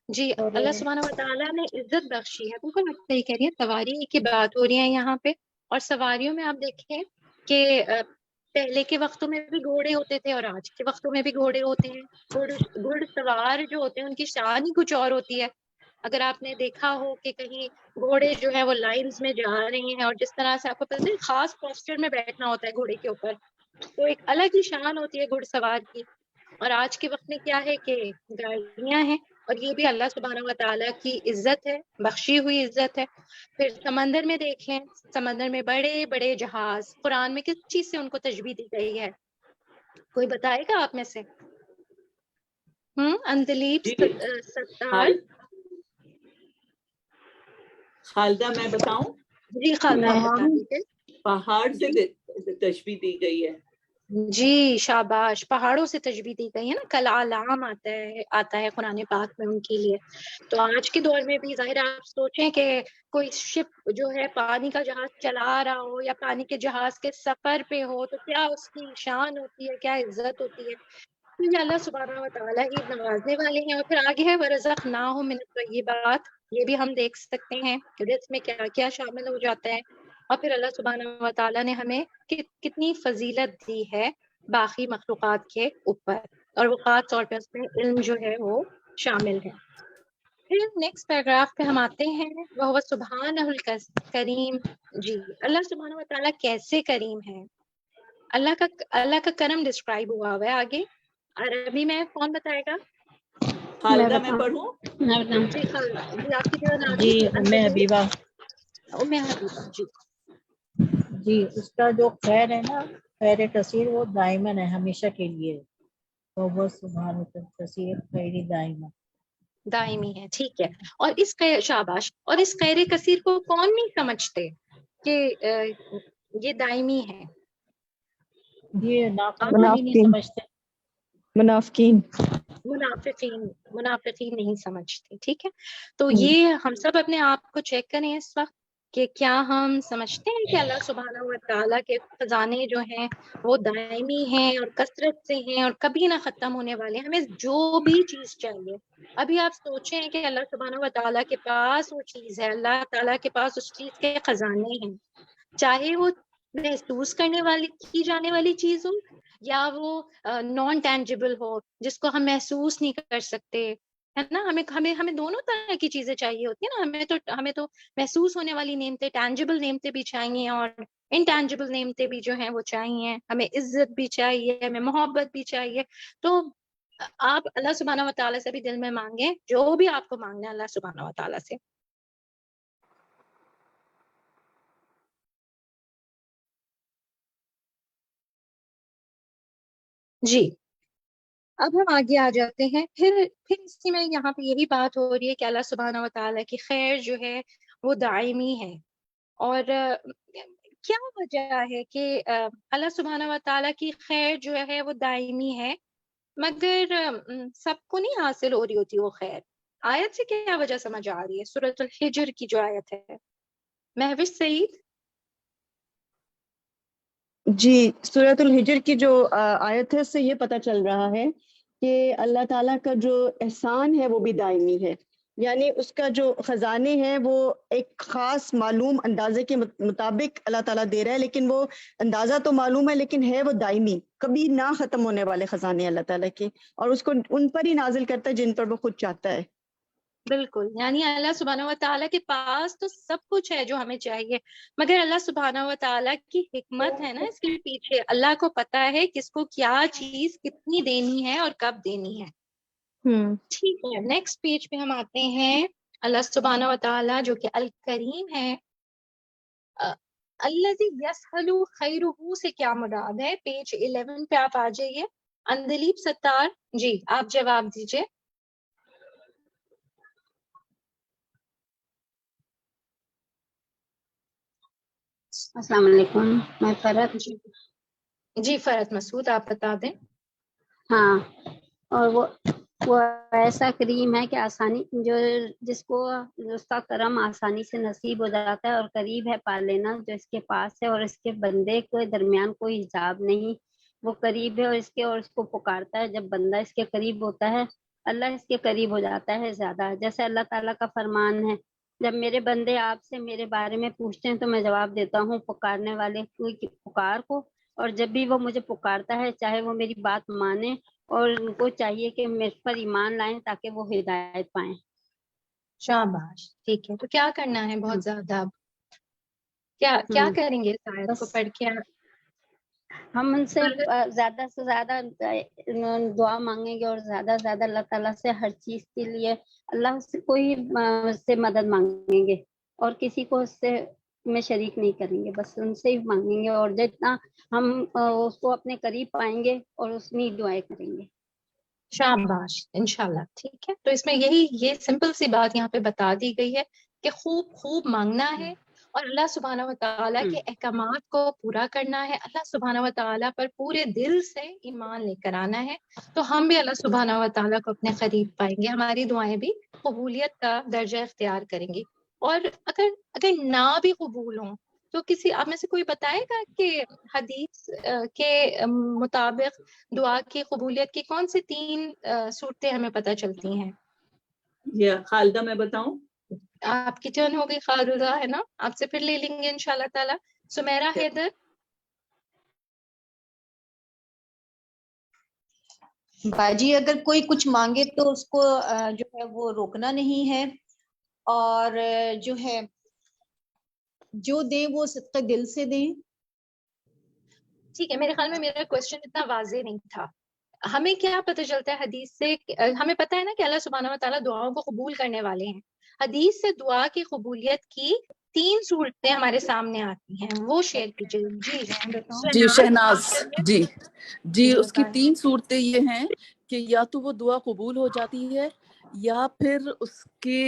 Speaker 3: جی اللہ سبحانہ و تعالیٰ نے عزت بخشی ہے. بالکل آپ صحیح کہہ رہی ہیں. سواری کی بات ہو رہی ہے یہاں پہ. اور سواریوں میں آپ دیکھیں کہ پہلے کے وقتوں میں بھی گھوڑے ہوتے تھے اور آج کے وقتوں میں بھی گھوڑے ہوتے ہیں. گھڑ سوار جو ہوتے ہیں ان کی شان ہی کچھ اور ہوتی ہے. اگر آپ نے دیکھا ہو کہ کہیں گھوڑے جو ہے وہ لائنز میں جا رہے ہیں اور جس طرح سے آپ کو پتہ ہے خاص پوسچر میں بیٹھنا ہوتا ہے گھوڑے کے اوپر، تو ایک الگ ہی شان ہوتی ہے گھڑ سوار کی. اور آج کے وقت میں کیا ہے کہ گاڑیاں ہیں، اور یہ بھی اللہ سبحانہ و تعالیٰ کی عزت ہے، بخشی ہوئی عزت ہے۔ پھر سمندر میں دیکھیں، سمندر میں بڑے بڑے جہاز، قرآن میں کس چیز سے ان کو تشبیہ دی گئی ہے؟ کوئی بتائے گا آپ میں سے؟ اندلیب
Speaker 17: جی
Speaker 3: ستار۔
Speaker 17: خالدہ میں بتاؤں؟
Speaker 3: جی خالدہ بتا دیجیے۔
Speaker 17: پہاڑ سے تشبیہ دی گئی ہے۔
Speaker 3: جی شاباش، پہاڑوں سے تشبیہ دی گئی ہے نا، کالعلام آتا ہے قرآن پاک میں ان کے لیے۔ تو آج کے دور میں بھی ظاہر آپ سوچیں کہ کوئی شپ جو ہے پانی کا جہاز چلا رہا ہو یا پانی کے جہاز کے سفر پہ ہو تو کیا اس کی شان ہوتی ہے، کیا عزت ہوتی ہے۔ تو یہ اللہ سبحانہ و تعالیٰ ہی نوازنے والے ہیں۔ اور پھر آگے ہے وَرَزَقْنَاهُم مِّنَ الطَّيِّبَاتِ، یہ بھی ہم دیکھ سکتے ہیں کہ رزق میں کیا کیا شامل ہو جاتا ہے۔ اور پھر اللہ سبحانہ و تعالیٰ نے ہمیں کتنی فضیلت دی ہے باقی مخلوقات کے اوپر، اور وہ خاص طور پہ اس میں علم جو ہے وہ شامل ہے۔ پھر نیکسٹ پیراگراف پہ ہم آتے ہیں، وہ سبحانہ الکریم۔ جی اللہ سبحانہ و تعالیٰ کیسے کریم ہے؟ اللہ کا کرم ڈسکرائب ہوا ہے آگے عربی میں، کون بتائے گا؟
Speaker 17: خالدہ میں پڑھوں؟
Speaker 3: جی جی آپ کی جو نام
Speaker 6: جی حبیبہ۔
Speaker 3: حبیبہ جی۔
Speaker 6: جی اس کا جو خیر ہے نا، خیر کثیر، وہ دائمن ہے، ہمیشہ کے لیے، وہ سبحان کثیر خیر دائمن،
Speaker 3: دائمی ہے، ٹھیک ہے۔ اور اس شاباش، اور اس خیر کثیر کو کون نہیں سمجھتے کہ یہ دائمی ہے؟
Speaker 6: یہ نافرمانی نہیں سمجھتے، منافقین
Speaker 3: نہیں سمجھتے، ٹھیک ہے۔ تو یہ ہم سب اپنے آپ کو چیک کریں اس وقت کہ کیا ہم سمجھتے ہیں کہ اللہ سبحانہ و تعالیٰ کے خزانے جو ہیں وہ دائمی ہیں اور کثرت سے ہیں اور کبھی نہ ختم ہونے والے ہیں۔ ہمیں جو بھی چیز چاہیے، ابھی آپ سوچیں کہ اللہ سبحانہ و تعالیٰ کے پاس وہ چیز ہے، اللہ تعالیٰ کے پاس اس چیز کے خزانے ہیں، چاہے وہ محسوس کرنے والی کی جانے والی چیز ہو یا وہ نان ٹینجیبل ہو جس کو ہم محسوس نہیں کر سکتے، ہے نا۔ ہمیں دونوں طرح کی چیزیں چاہیے ہوتی ہیں نا۔ ہمیں تو محسوس ہونے والی نعمتیں، ٹینجیبل نعمتیں بھی چاہیے اور انٹینجیبل نعمتیں بھی جو ہیں وہ چاہیے، ہمیں عزت بھی چاہیے، ہمیں محبت بھی چاہیے۔ تو آپ اللہ سبحانہ و تعالیٰ سے بھی دل میں مانگیں جو بھی آپ کو مانگنا ہے اللہ سبحانہ و تعالیٰ سے۔ جی اب ہم آگے آ جاتے ہیں، پھر اسی میں یہاں پہ یہی بات ہو رہی ہے کہ اللہ سبحانہ و تعالیٰ کی خیر جو ہے وہ دائمی ہے۔ اور کیا وجہ ہے کہ اللہ سبحانہ و تعالیٰ کی خیر جو ہے وہ دائمی ہے مگر سب کو نہیں حاصل ہو رہی ہوتی وہ خیر؟ آیت سے کیا وجہ سمجھ آ رہی ہے؟ سورۃ الحجر کی جو آیت ہے، مہوش سعید۔
Speaker 18: جی سورۃ الحجر کی جو آیت ہے اس سے یہ پتہ چل رہا ہے کہ اللہ تعالیٰ کا جو احسان ہے وہ بھی دائمی ہے، یعنی اس کا جو خزانے ہیں وہ ایک خاص معلوم اندازے کے مطابق اللہ تعالیٰ دے رہا ہے، لیکن وہ اندازہ تو معلوم ہے لیکن ہے وہ دائمی، کبھی نہ ختم ہونے والے خزانے اللہ تعالیٰ کے، اور اس کو ان پر ہی نازل کرتا ہے جن پر وہ خود چاہتا ہے۔
Speaker 3: بالکل، یعنی اللہ سبحانہ و تعالیٰ کے پاس تو سب کچھ ہے جو ہمیں چاہیے، مگر اللہ سبحانہ و تعالیٰ کی حکمت ہے نا اس کے پیچھے، اللہ کو پتا ہے کس کو کیا چیز کتنی دینی ہے اور کب دینی ہے۔ ٹھیک ہے، نیکسٹ پیج پہ ہم آتے ہیں۔ اللہ سبحانہ و تعالیٰ جو کہ الکریم ہے، الذی یسہل خیرہ سے کیا مراد ہے؟ پیج 11 پہ آپ آ جائیے، اندلیب ستار جی آپ جواب دیجئے۔
Speaker 19: السلام علیکم، میں فرحت۔
Speaker 3: جی فرحت مسعود، آپ بتا دیں۔
Speaker 19: ہاں، اور وہ ایسا کریم ہے کہ آسانی جس کو اس کا کرم آسانی سے نصیب ہو جاتا ہے، اور قریب ہے پا لینا جو اس کے پاس ہے، اور اس کے بندے کے درمیان کوئی حجاب نہیں، وہ قریب ہے اور اس کو پکارتا ہے۔ جب بندہ اس کے قریب ہوتا ہے اللہ اس کے قریب ہو جاتا ہے زیادہ، جیسے اللہ تعالیٰ کا فرمان ہے، جب میرے بندے آپ سے میرے بارے میں پوچھتے ہیں تو میں جواب دیتا ہوں پکارنے والے کی پکار کو، اور جب بھی وہ مجھے پکارتا ہے چاہے وہ میری بات مانے، اور ان کو چاہیے کہ میرے پر ایمان لائیں تاکہ وہ ہدایت پائیں۔
Speaker 3: شاباش، ٹھیک ہے، تو کیا کرنا ہے بہت زیادہ؟ اب کیا کریں گے اس آیت کو پڑھ کے؟
Speaker 19: ہم ان سے زیادہ سے زیادہ دعا مانگیں گے اور زیادہ سے زیادہ اللہ تعالیٰ سے ہر چیز کے لیے اللہ سے کوئی سے مدد مانگیں گے اور کسی کو اس سے میں شریک نہیں کریں گے، بس ان سے ہی مانگیں گے، اور جتنا ہم اس کو اپنے قریب پائیں گے اور اتنی دعائیں کریں گے.
Speaker 3: شاباش، انشاءاللہ. ٹھیک ہے، تو اس میں یہ سمپل سی بات یہاں پہ بتا دی گئی ہے کہ خوب مانگنا ہے اور اللہ سبحانہ و تعالیٰ کے احکامات کو پورا کرنا ہے، اللہ سبحانہ و تعالیٰ پر پورے دل سے ایمان لے کر آنا ہے، تو ہم بھی اللہ سبحانہ و تعالیٰ کو اپنے قریب پائیں گے، ہماری دعائیں بھی قبولیت کا درجہ اختیار کریں گی. اور اگر نہ بھی قبول ہوں تو کسی آپ میں سے کوئی بتائے گا کہ حدیث کے مطابق دعا کی قبولیت کی کون سی 3 صورتیں ہمیں پتہ چلتی ہیں؟
Speaker 17: یہ خالدہ میں بتاؤں؟
Speaker 3: آپ کی ٹرن ہو گئی خالدہ، ہے نا؟ آپ سے پھر لے لیں گے انشاءاللہ تعالیٰ. سمیرہ حیدر.
Speaker 2: باجی اگر کوئی کچھ مانگے تو اس کو جو ہے وہ روکنا نہیں ہے، اور جو ہے جو دیں وہ صدقہ دل سے دیں.
Speaker 3: ٹھیک ہے، میرے خیال میں میرا کوشچن اتنا واضح نہیں تھا. ہمیں کیا پتہ چلتا ہے حدیث سے؟ ہمیں پتہ ہے نا کہ اللہ سبحانہ و تعالیٰ دعاؤں کو قبول کرنے والے ہیں. حدیث سے دعا کی قبولیت کی 3 صورتیں ہمارے سامنے آتی ہیں، وہ شیئر کیجیے.
Speaker 20: جی شہناز، جی اس کی 3 صورتیں یہ ہیں کہ یا تو وہ دعا قبول ہو جاتی ہے، یا پھر اس کے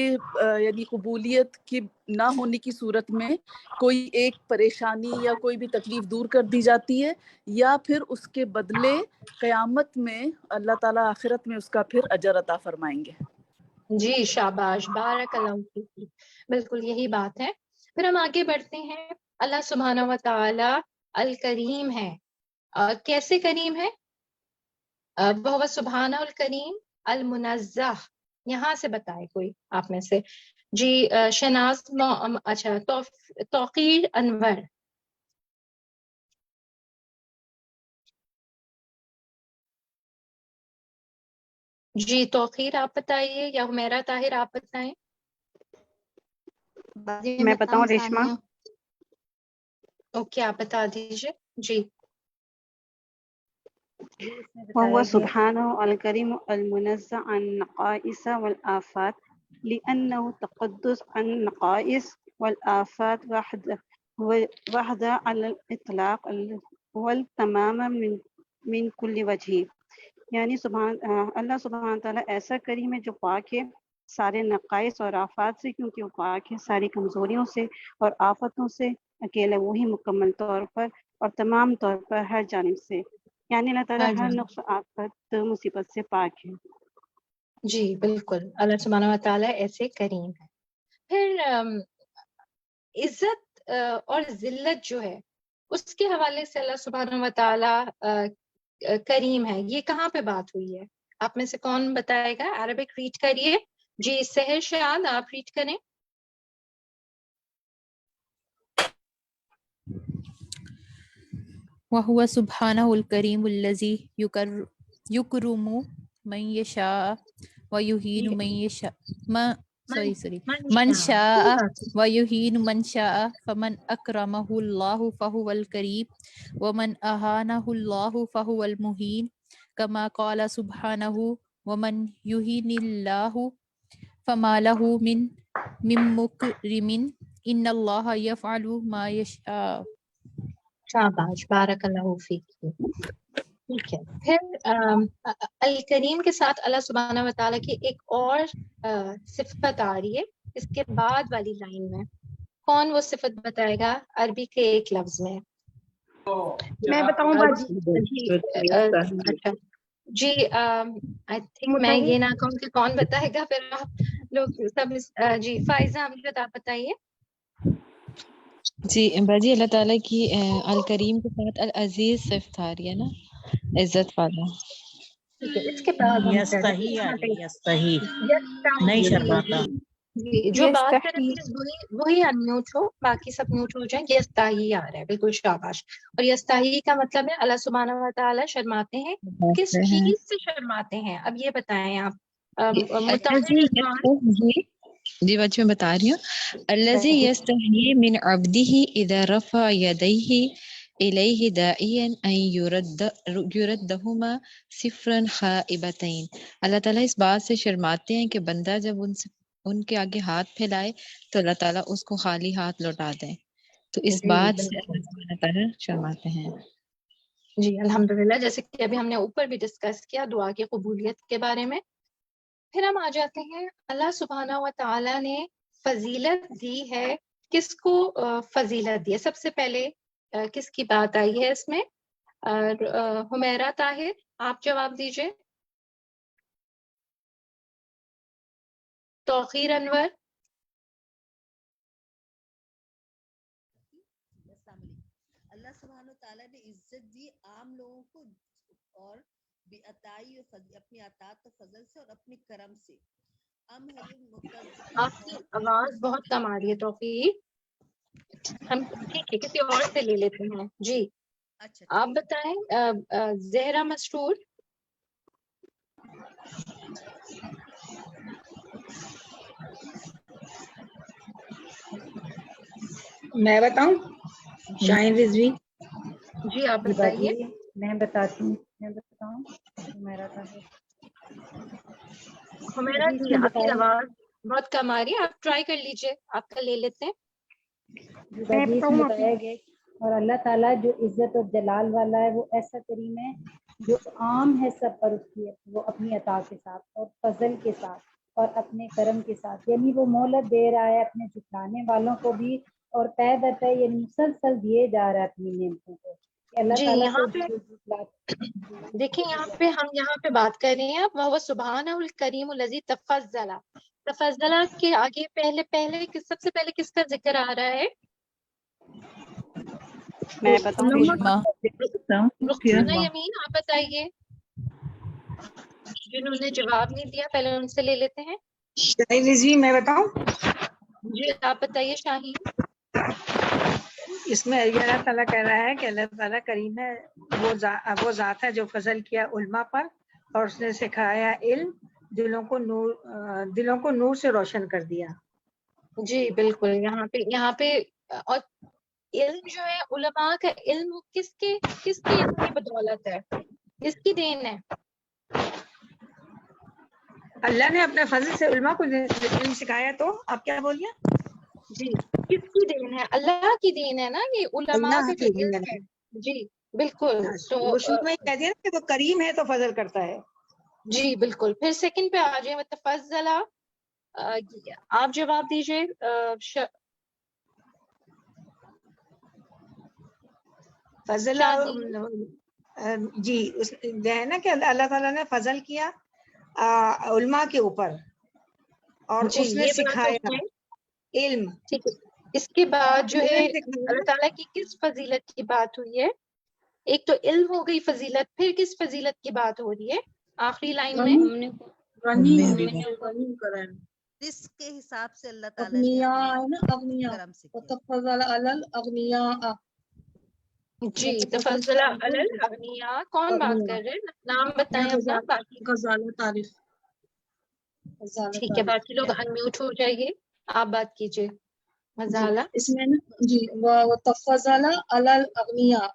Speaker 20: یعنی قبولیت کی نہ ہونے کی صورت میں کوئی ایک پریشانی یا کوئی بھی تکلیف دور کر دی جاتی ہے، یا پھر اس کے بدلے قیامت میں اللہ تعالیٰ آخرت میں اس کا پھر اجر عطا فرمائیں گے.
Speaker 3: جی شاباش، بارک اللہ فیک، بالکل یہی بات ہے. پھر ہم آگے بڑھتے ہیں. اللہ سبحانہ و تعالی الکریم ہے. کیسے کریم ہے؟ وہ سبحانہ الکریم المنزہ. یہاں سے بتائے کوئی آپ میں سے. جی شہناز، اچھا توقیر انور. جی توقیر آپ بتائیے، یا حمیرہ طاہر آپ بتائیں.
Speaker 5: میں بتاؤں ریشما؟
Speaker 3: اوکے آپ بتا دیجیے. جی
Speaker 5: وهو سبحانه الكريم المنزه عن النقائص والآفات لأنه تقدس عن النقائص والآفات وحده على الإطلاق والتمام من كل وجه. یعنی اللہ سبحانہ تعالیٰ ایسا کریم ہے جو پاک ہے سارے نقائص اور آفات سے، کیونکہ وہ پاک ہے ساری کمزوریوں سے اور آفتوں سے. اکیلا وہی مکمل طور پر اور تمام طور پر ہر جانب سے، یعنی اللہ تعالیٰ ہر نقص آفت مصیبت سے پاک ہے.
Speaker 3: جی بالکل، اللہ سبحانہ و تعالیٰ ایسے کریم ہے. پھر عزت اور ذلت جو ہے اس کے حوالے سے اللہ سبحانہ و تعالیٰ کریم ہے، یہ کہاں پہ بات ہوئی ہے؟ آپ میں سے کون بتائے گا؟ عربک ریڈ کریے. جی سحر شاد آپ ریڈ کریں.
Speaker 21: وَهُوَ سُبْحَانَهُ الْكَرِيمُ الَّذِي يُكْرِمُ مَن يَشَاءُ وَيُهِينُ مَن شَاءَ وَيُهِينُ مَن شَاءَ فَمَنْ أَكْرَمَهُ اللَّهُ فَهُوَ الْكَرِيمُ وَمَنْ أَهَانَهُ اللَّهُ فَهُوَ الْمُهِينُ كَمَا قَالَ سُبْحَانَهُ وَمَنْ يُهِنِ اللَّهُ فَمَا لَهُ مِن مُكْرِمٍ إِنَّ اللَّهَ يَفْعَلُ مَا يَشَاءُ.
Speaker 3: شاباش، بارک اللہ فیک. ٹھیک ہے. پھر الکریم کے ساتھ اللہ سبحانہ و تعالیٰ کی ایک اور صفت آ رہی ہے اس کے بعد والی لائن میں. کون وہ صفت بتائے گا عربی کے ایک لفظ میں؟
Speaker 11: میں بتاؤں باجی؟
Speaker 3: اچھا جی آئی تھنک میں یہ نہ کہوں کہ کون بتائے گا، پھر آپ لوگ سب. جی فائزہ امجد آپ بتائیے.
Speaker 22: جی باجی اللہ تعالیٰ کی الکریم کے ساتھ العزیز صفت آ رہی ہے نا، عزت والا.
Speaker 3: اس کے بعد
Speaker 23: یستحی یستحی نہیں شرماتا.
Speaker 3: جو بات کر رہے ہیں وہی انمیوٹ ہو، باقی سب میوٹ ہو جائیں. یستحی آ رہا ہے، بالکل شاباش. اور یستحی کا مطلب ہے اللہ سبحانہ و تعالیٰ شرماتے ہیں. کس چیز سے شرماتے ہیں؟ اب یہ بتائیں آپ.
Speaker 22: جی بچے میں بتا رہی ہوں. الذی یستحیی من عبدہ اذا رفع یدیہ إليه داعيا أن يردهما صفرا خائبتين. اللہ تعالیٰ اس بات سے شرماتے ہیں کہ بندہ جب ان کے آگے ہاتھ پھیلائے تو اللہ تعالیٰ اس کو خالی ہاتھ لوٹا دیں. تو اس بات سے اللہ تعالیٰ شرماتے ہیں.
Speaker 3: جی الحمدللہ. جیسے کہ ابھی ہم نے اوپر بھی ڈسکس کیا دعا کی قبولیت کے بارے میں. پھر ہم آ جاتے ہیں اللہ سبحانہ و تعالیٰ نے فضیلت دی ہے. کس کو فضیلت دی ہے؟ سب سے پہلے کس کی بات آئی ہے اس میں؟ حمیرہ طاہر آپ جواب دیجئے. توقیر انور.
Speaker 1: اللہ سبحانہ تعالیٰ نے عزت دی عام لوگوں کو اور بے عطائی اپنی عطاءت و فضل سے اور اپنے کرم سے.
Speaker 3: آپ کی آواز بہت کم آ رہی ہے توقیر. ہم ٹھیک ہے کسی اور سے لے لیتے ہیں. جی آپ بتائیں. زہرا مسرور.
Speaker 4: میں بتاؤں؟ شاہین رضوی.
Speaker 3: جی آپ بتائیے.
Speaker 8: میں بتاؤں میرا
Speaker 3: حمیرہ جی آپ کی آواز بہت کم آ رہی ہے. آپ ٹرائی کر لیجئے. آپ کا لے لیتے ہیں.
Speaker 8: بتایا گیا اور اللہ تعالیٰ جو عزت اور جلال والا ہے وہ ایسا کریم ہے جو عام ہے سب پر اس کی ہے. وہ اپنی عطا کے ساتھ اور فضل کے ساتھ اور اپنے کرم کے ساتھ، یعنی وہ مہلت دے رہا ہے اپنے جھٹلانے والوں کو بھی اور طے در طے یعنی مسلسل دیے جا رہا ہے اپنی نعمتوں کو. اللہ
Speaker 3: جی
Speaker 8: تعالیٰ
Speaker 3: یہاں پہ دیکھیں ہم یہاں پہ بات کر رہے ہیں وہ سبحانہ الکریم الذی تفضل. تفضل کے آگے پہلے سب سے پہلے کس کا ذکر آ رہا ہے؟
Speaker 5: میں بتاؤں.
Speaker 3: رخسانہ یمین آپ بتائیے. جنہوں نے جواب نہیں دیا پہلے ان سے لے لیتے ہیں.
Speaker 4: شاہین رضوی میں بتاؤں؟
Speaker 3: جی آپ بتائیے شاہین.
Speaker 4: اس میں اللہ تعالیٰ کہہ رہا ہے کہ اللہ تعالیٰ کریم ہے. وہ ذات ہے جو فضل کیا علماء پر اور اس نے سکھایا علم. دلوں کو نور سے روشن کر دیا.
Speaker 3: جی بالکل. یہاں پہ اور علم جو ہے علماء کا علم کس کی علم کی بدولت ہے؟ کس کی دین ہے؟
Speaker 4: اللہ نے اپنے فضل سے علماء کو علم سکھایا. تو آپ کیا بولیے؟
Speaker 3: جی کس کی دین ہے؟ اللہ کی دین ہے نا یہ علماء کا جو علم ہے. جی بالکل. تو
Speaker 4: وہ شروع میں کہہ دیا کہ وہ کریم ہے تو فضل کرتا ہے.
Speaker 3: جی بالکل. پھر سیکنڈ پہ آ جائیں متفضل. آپ جواب دیجیے.
Speaker 4: فضل جی جو ہے نا کہ اللہ تعالیٰ نے فضل کیا علماء کے اوپر اور اس نے سکھایا علم.
Speaker 3: ٹھیک ہے. اس کے بعد جو ہے اللہ تعالیٰ کی کس فضیلت کی بات ہوئی ہے؟ ایک تو علم ہو گئی فضیلت. پھر کس فضیلت کی بات ہو رہی ہے آخری لائن میں؟
Speaker 1: رزق کے حساب سے اللہ تعالیٰ نے کرم سے کیا.
Speaker 3: جی تفضل علی الاغنیاء. کون بات کر رہے ہیں؟ نام بتائیں اپنا. باقی ٹھیک ہے باقی لوگ انمیوٹ ہو جائیے. آپ بات کیجیے. غزالہ.
Speaker 7: اس میں نا جی تفضل علی الاغنیاء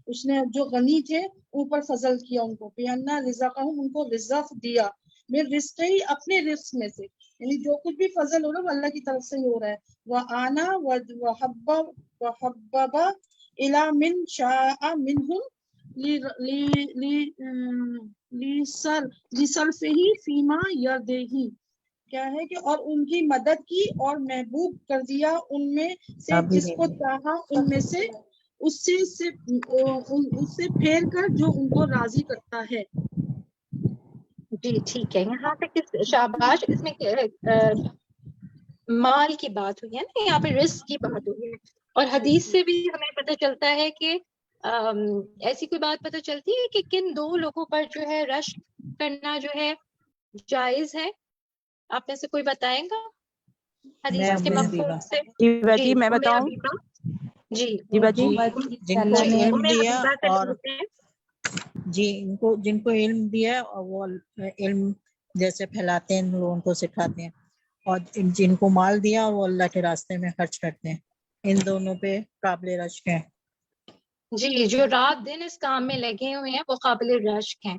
Speaker 7: اس نے جو غنی تھے اوپر فضل کیا ان کو. بیانا رزقہم ان کو رزق دیا. میرے رزق ہی اپنے رزق میں سے یعنی جو کچھ بھی فضل ہو رہا ہے وہ اللہ کی طرف سے ہی ہو رہا ہے. وَآنَا وَحَبَّبَ إِلَى مِنْ شَاءَ مِنْهُمْ لِصَرْفِهِ فِيمَا يَرْضِيهِ. کیا ہے کہ اور ان کی مدد کی اور محبوب کر دیا ان میں سے جس کو چاہا ان میں سے اس سے پھیر کر جو ان کو راضی کرتا ہے.
Speaker 3: جی ٹھیک ہے. یہاں پہ کس شاباش اس میں مال کی بات ہوئی ہے نا. یہاں پہ رزق کی بات ہوئی ہے. اور حدیث سے بھی ہمیں پتہ چلتا ہے کہ ایسی کوئی بات پتہ چلتی ہے کہ کن دو لوگوں پر جو ہے رشک کرنا جو ہے جائز ہے. آپ میں سے کوئی بتائیں گا حدیث کے مفہوم سے؟
Speaker 5: جی میں بتاؤں.
Speaker 3: جی
Speaker 23: جن کو علم دیا اور جی جن کو علم دیا اور وہ علم جیسے پھیلاتے ہیں لوگوں کو سکھاتے ہیں. اور جن کو مال دیا وہ اللہ کے راستے میں خرچ کرتے ہیں. ان دونوں پہ قابل رشک ہے.
Speaker 3: جی جو رات دن اس کام میں لگے ہوئے ہیں وہ قابل رشک ہیں.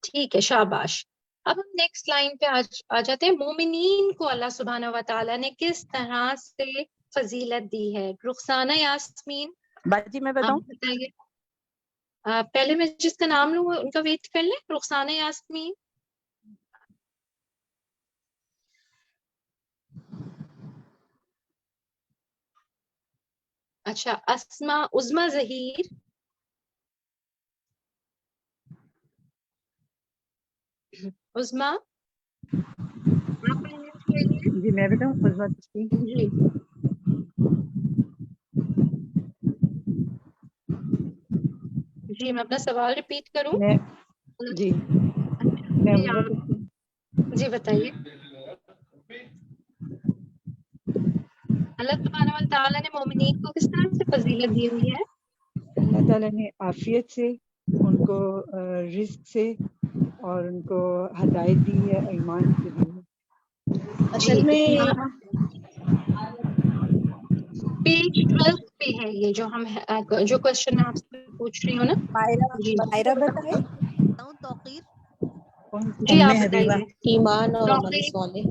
Speaker 3: ٹھیک ہے، شاباش. اب ہم نیکسٹ لائن پہ آ جاتے ہیں. مومنین کو اللہ سبحانہ و تعالیٰ نے کس طرح سے فضیلت دی ہے؟ رخسانہ یاسمین
Speaker 13: باجی میں
Speaker 3: آپ
Speaker 13: بتاؤں؟
Speaker 3: بتائیے. پہلے میں جس کا نام لوں ان کا ویٹ کر لیں. رخسانہ یاسمین. اچھا، اسما عظما ظہیر. عظما آپ
Speaker 13: جی میں بتاؤں؟ عظما چشتی.
Speaker 3: جی جی میں اپنا سوال ریپیٹ کروں.
Speaker 13: میں جی میں
Speaker 3: جی
Speaker 13: عظما
Speaker 3: آپ
Speaker 13: چشتی.
Speaker 3: جی بتائیے. اللہ سبحانہ و تعالیٰ نے مومنین کو کس طرح سے فضیلت دی ہوئی ہے؟
Speaker 13: اللہ تعالیٰ نے عافیت سے، ان کو رزق سے اور ان کو ہدایت دی ہے، ایمان سے دی ہے.
Speaker 4: اصل میں
Speaker 3: پیج 12 پہ ہے یہ جو ہم جو کوشچن آپ سے پوچھ رہی ہوں نا. جی
Speaker 13: مائرہ بتائے.
Speaker 1: توقیر
Speaker 3: جی
Speaker 23: ام
Speaker 3: آپ
Speaker 23: حبیبہ.
Speaker 3: بتائیے.
Speaker 22: ایمان اور عمل
Speaker 3: توقیر،
Speaker 22: صالح.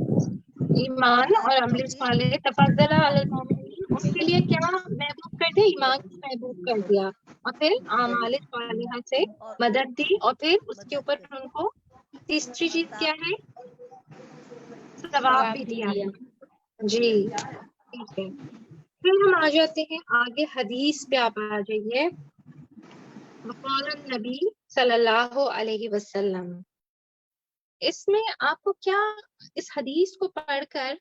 Speaker 3: ایمان
Speaker 1: آپ
Speaker 3: اور
Speaker 1: نے
Speaker 3: عمل
Speaker 1: توقیر
Speaker 3: صالح. تفضل علی المومنین، ان کے لیے کیا محبوب کر دیا؟ ایمان کو محبوب کر دیا، اور پھر اعمال صالحہ سے
Speaker 1: اور
Speaker 3: مدد دی، اور پھر اس کے
Speaker 1: مدد
Speaker 3: اوپر
Speaker 1: سے
Speaker 3: پھر ان کو تیسری چیز کیا
Speaker 1: عطا
Speaker 3: ہے؟ ثواب بھی دیا ہے. جی ٹھیک ہے. پھر ہم آ جاتے ہیں آگے حدیث پہ. آپ آ جائیے. وقال النبی صلی اللہ علیہ وسلم. اس میں آپ کو کیا، اس حدیث کو پڑھ کر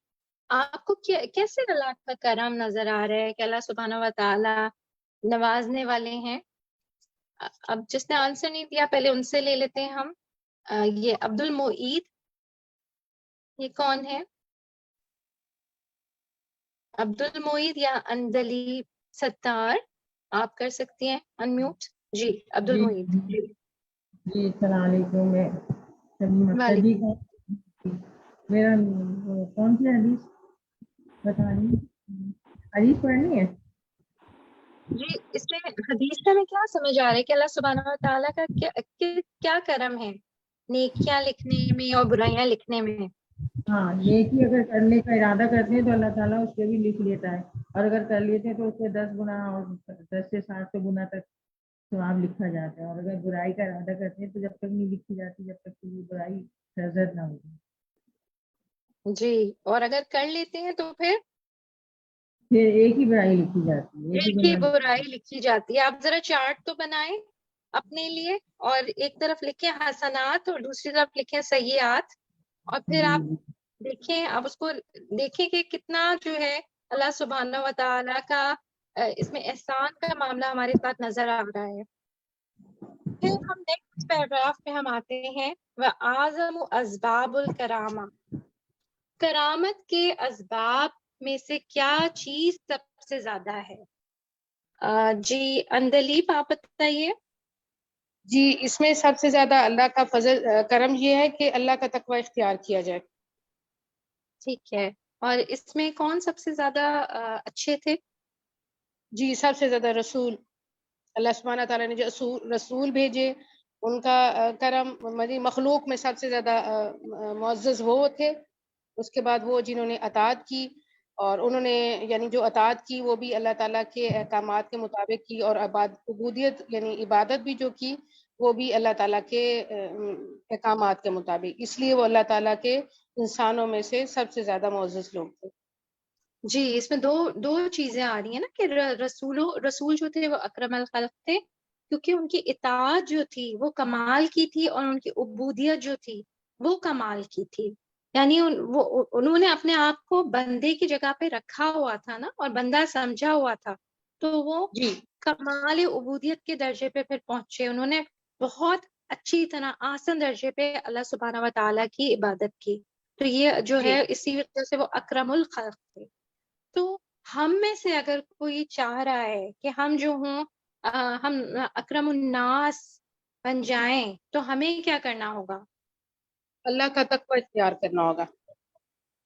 Speaker 3: آپ کو کیسے اللہ کا کرم نظر آ رہا ہے کہ اللہ سبحانہ و تعالی نوازنے والے ہیں؟ اب جس نے آنسر نہیں دیا پہلے ان سے لے لیتے ہیں ہم. یہ عبد المعید، یہ کون ہے؟ عبد المعید یا اندلی ستار، آپ کر سکتی ہیں انمیوٹ. جی عبد
Speaker 9: جی
Speaker 3: المعید. جی
Speaker 9: جی السلام علیکم. میں سلیم مقتدی
Speaker 3: وعلیکم.
Speaker 9: ہوں. میرا کون سی حدیث بتانی؟ حدیث پڑھنی ہے؟
Speaker 3: جی اس میں حدیث سے ہمیں کیا سمجھ آ رہا ہے کہ اللہ سبحانہ و تعالیٰ کا کیا کرم ہے نیکیاں لکھنے میں اور برائیاں لکھنے میں؟
Speaker 9: ہاں، نیکی اگر کرنے کا ارادہ کرتے ہیں تو اللہ تعالیٰ اس سے بھی لکھ لیتا ہے، اور اگر کر لیتے ہیں تو اس سے 10 گنا اور 10 سے 700 گنا تک ثواب لکھا جاتا ہے. اور اگر برائی کا ارادہ کرتے ہیں تو جب تک نہیں لکھی جاتی جب تک کہ وہ برائی سرزد نہ ہوگی.
Speaker 3: جی اور اگر کر لیتے ہیں تو پھر
Speaker 9: پھر ایک ہی برائی لکھی جاتی ہے، ایک ہی
Speaker 3: ایک ہی
Speaker 9: گناہ
Speaker 3: برائی لکھی جاتی ہے. آپ ذرا چارٹ تو بنائیں اپنے لیے، اور ایک طرف لکھیں حسنات اور دوسری طرف لکھیں سیئات، اور پھر آپ دیکھیں، آپ اس کو دیکھیں کہ کتنا جو ہے اللہ سبحانہ و تعالیٰ کا اس میں احسان کا معاملہ ہمارے ساتھ نظر آ رہا ہے. پھر ہم نیکسٹ پیراگراف میں ہم آتے ہیں. وَأَعْظَمُ أَسْبَابُ الْكَرَامَةِ، کرامت کے اسباب میں سے کیا چیز سب سے زیادہ ہے؟ جی اندلیب آپ بتائیے.
Speaker 10: جی اس میں سب سے زیادہ اللہ کا فضل کرم یہ ہے کہ اللہ کا تقوی اختیار کیا جائے.
Speaker 3: ٹھیک ہے. اور اس میں کون سب سے زیادہ اچھے تھے؟
Speaker 10: جی سب سے زیادہ رسول، اللہ سبحانہ تعالیٰ نے جو رسول بھیجے ان کا کرم، مخلوق میں سب سے زیادہ معزز وہ تھے. اس کے بعد وہ جنہوں نے اطاعت کی، اور انہوں نے یعنی جو اطاعت کی وہ بھی اللہ تعالیٰ کے احکامات کے مطابق کی، اور عبودیت یعنی عبادت بھی جو کی وہ بھی اللہ تعالیٰ کے احکامات کے مطابق. اس لیے وہ اللہ تعالیٰ کے انسانوں میں سے سب سے زیادہ معزز لوگ تھے.
Speaker 3: جی اس میں دو چیزیں آ رہی ہیں نا کہ رسول جو تھے وہ اکرم الخلق تھے، کیونکہ ان کی اطاعت جو تھی وہ کمال کی تھی، اور ان کی عبودیت جو تھی وہ کمال کی تھی. یعنی انہوں نے اپنے آپ کو بندے کی جگہ پہ رکھا ہوا تھا نا، اور بندہ سمجھا ہوا تھا، تو وہ کمال عبودیت کے درجے پہ پھر پہنچے. انہوں نے بہت اچھی طرح آسن درجے پہ اللہ سبحانہ و تعالیٰ کی عبادت کی. تو یہ جو ہے اسی وجہ سے وہ اکرم الخلق تھے. تو ہم میں سے اگر کوئی چاہ رہا ہے کہ ہم جو ہوں ہم اکرم الناس بن جائیں، تو ہمیں کیا کرنا ہوگا؟
Speaker 10: اللہ کا تقوی اختیار کرنا ہوگا.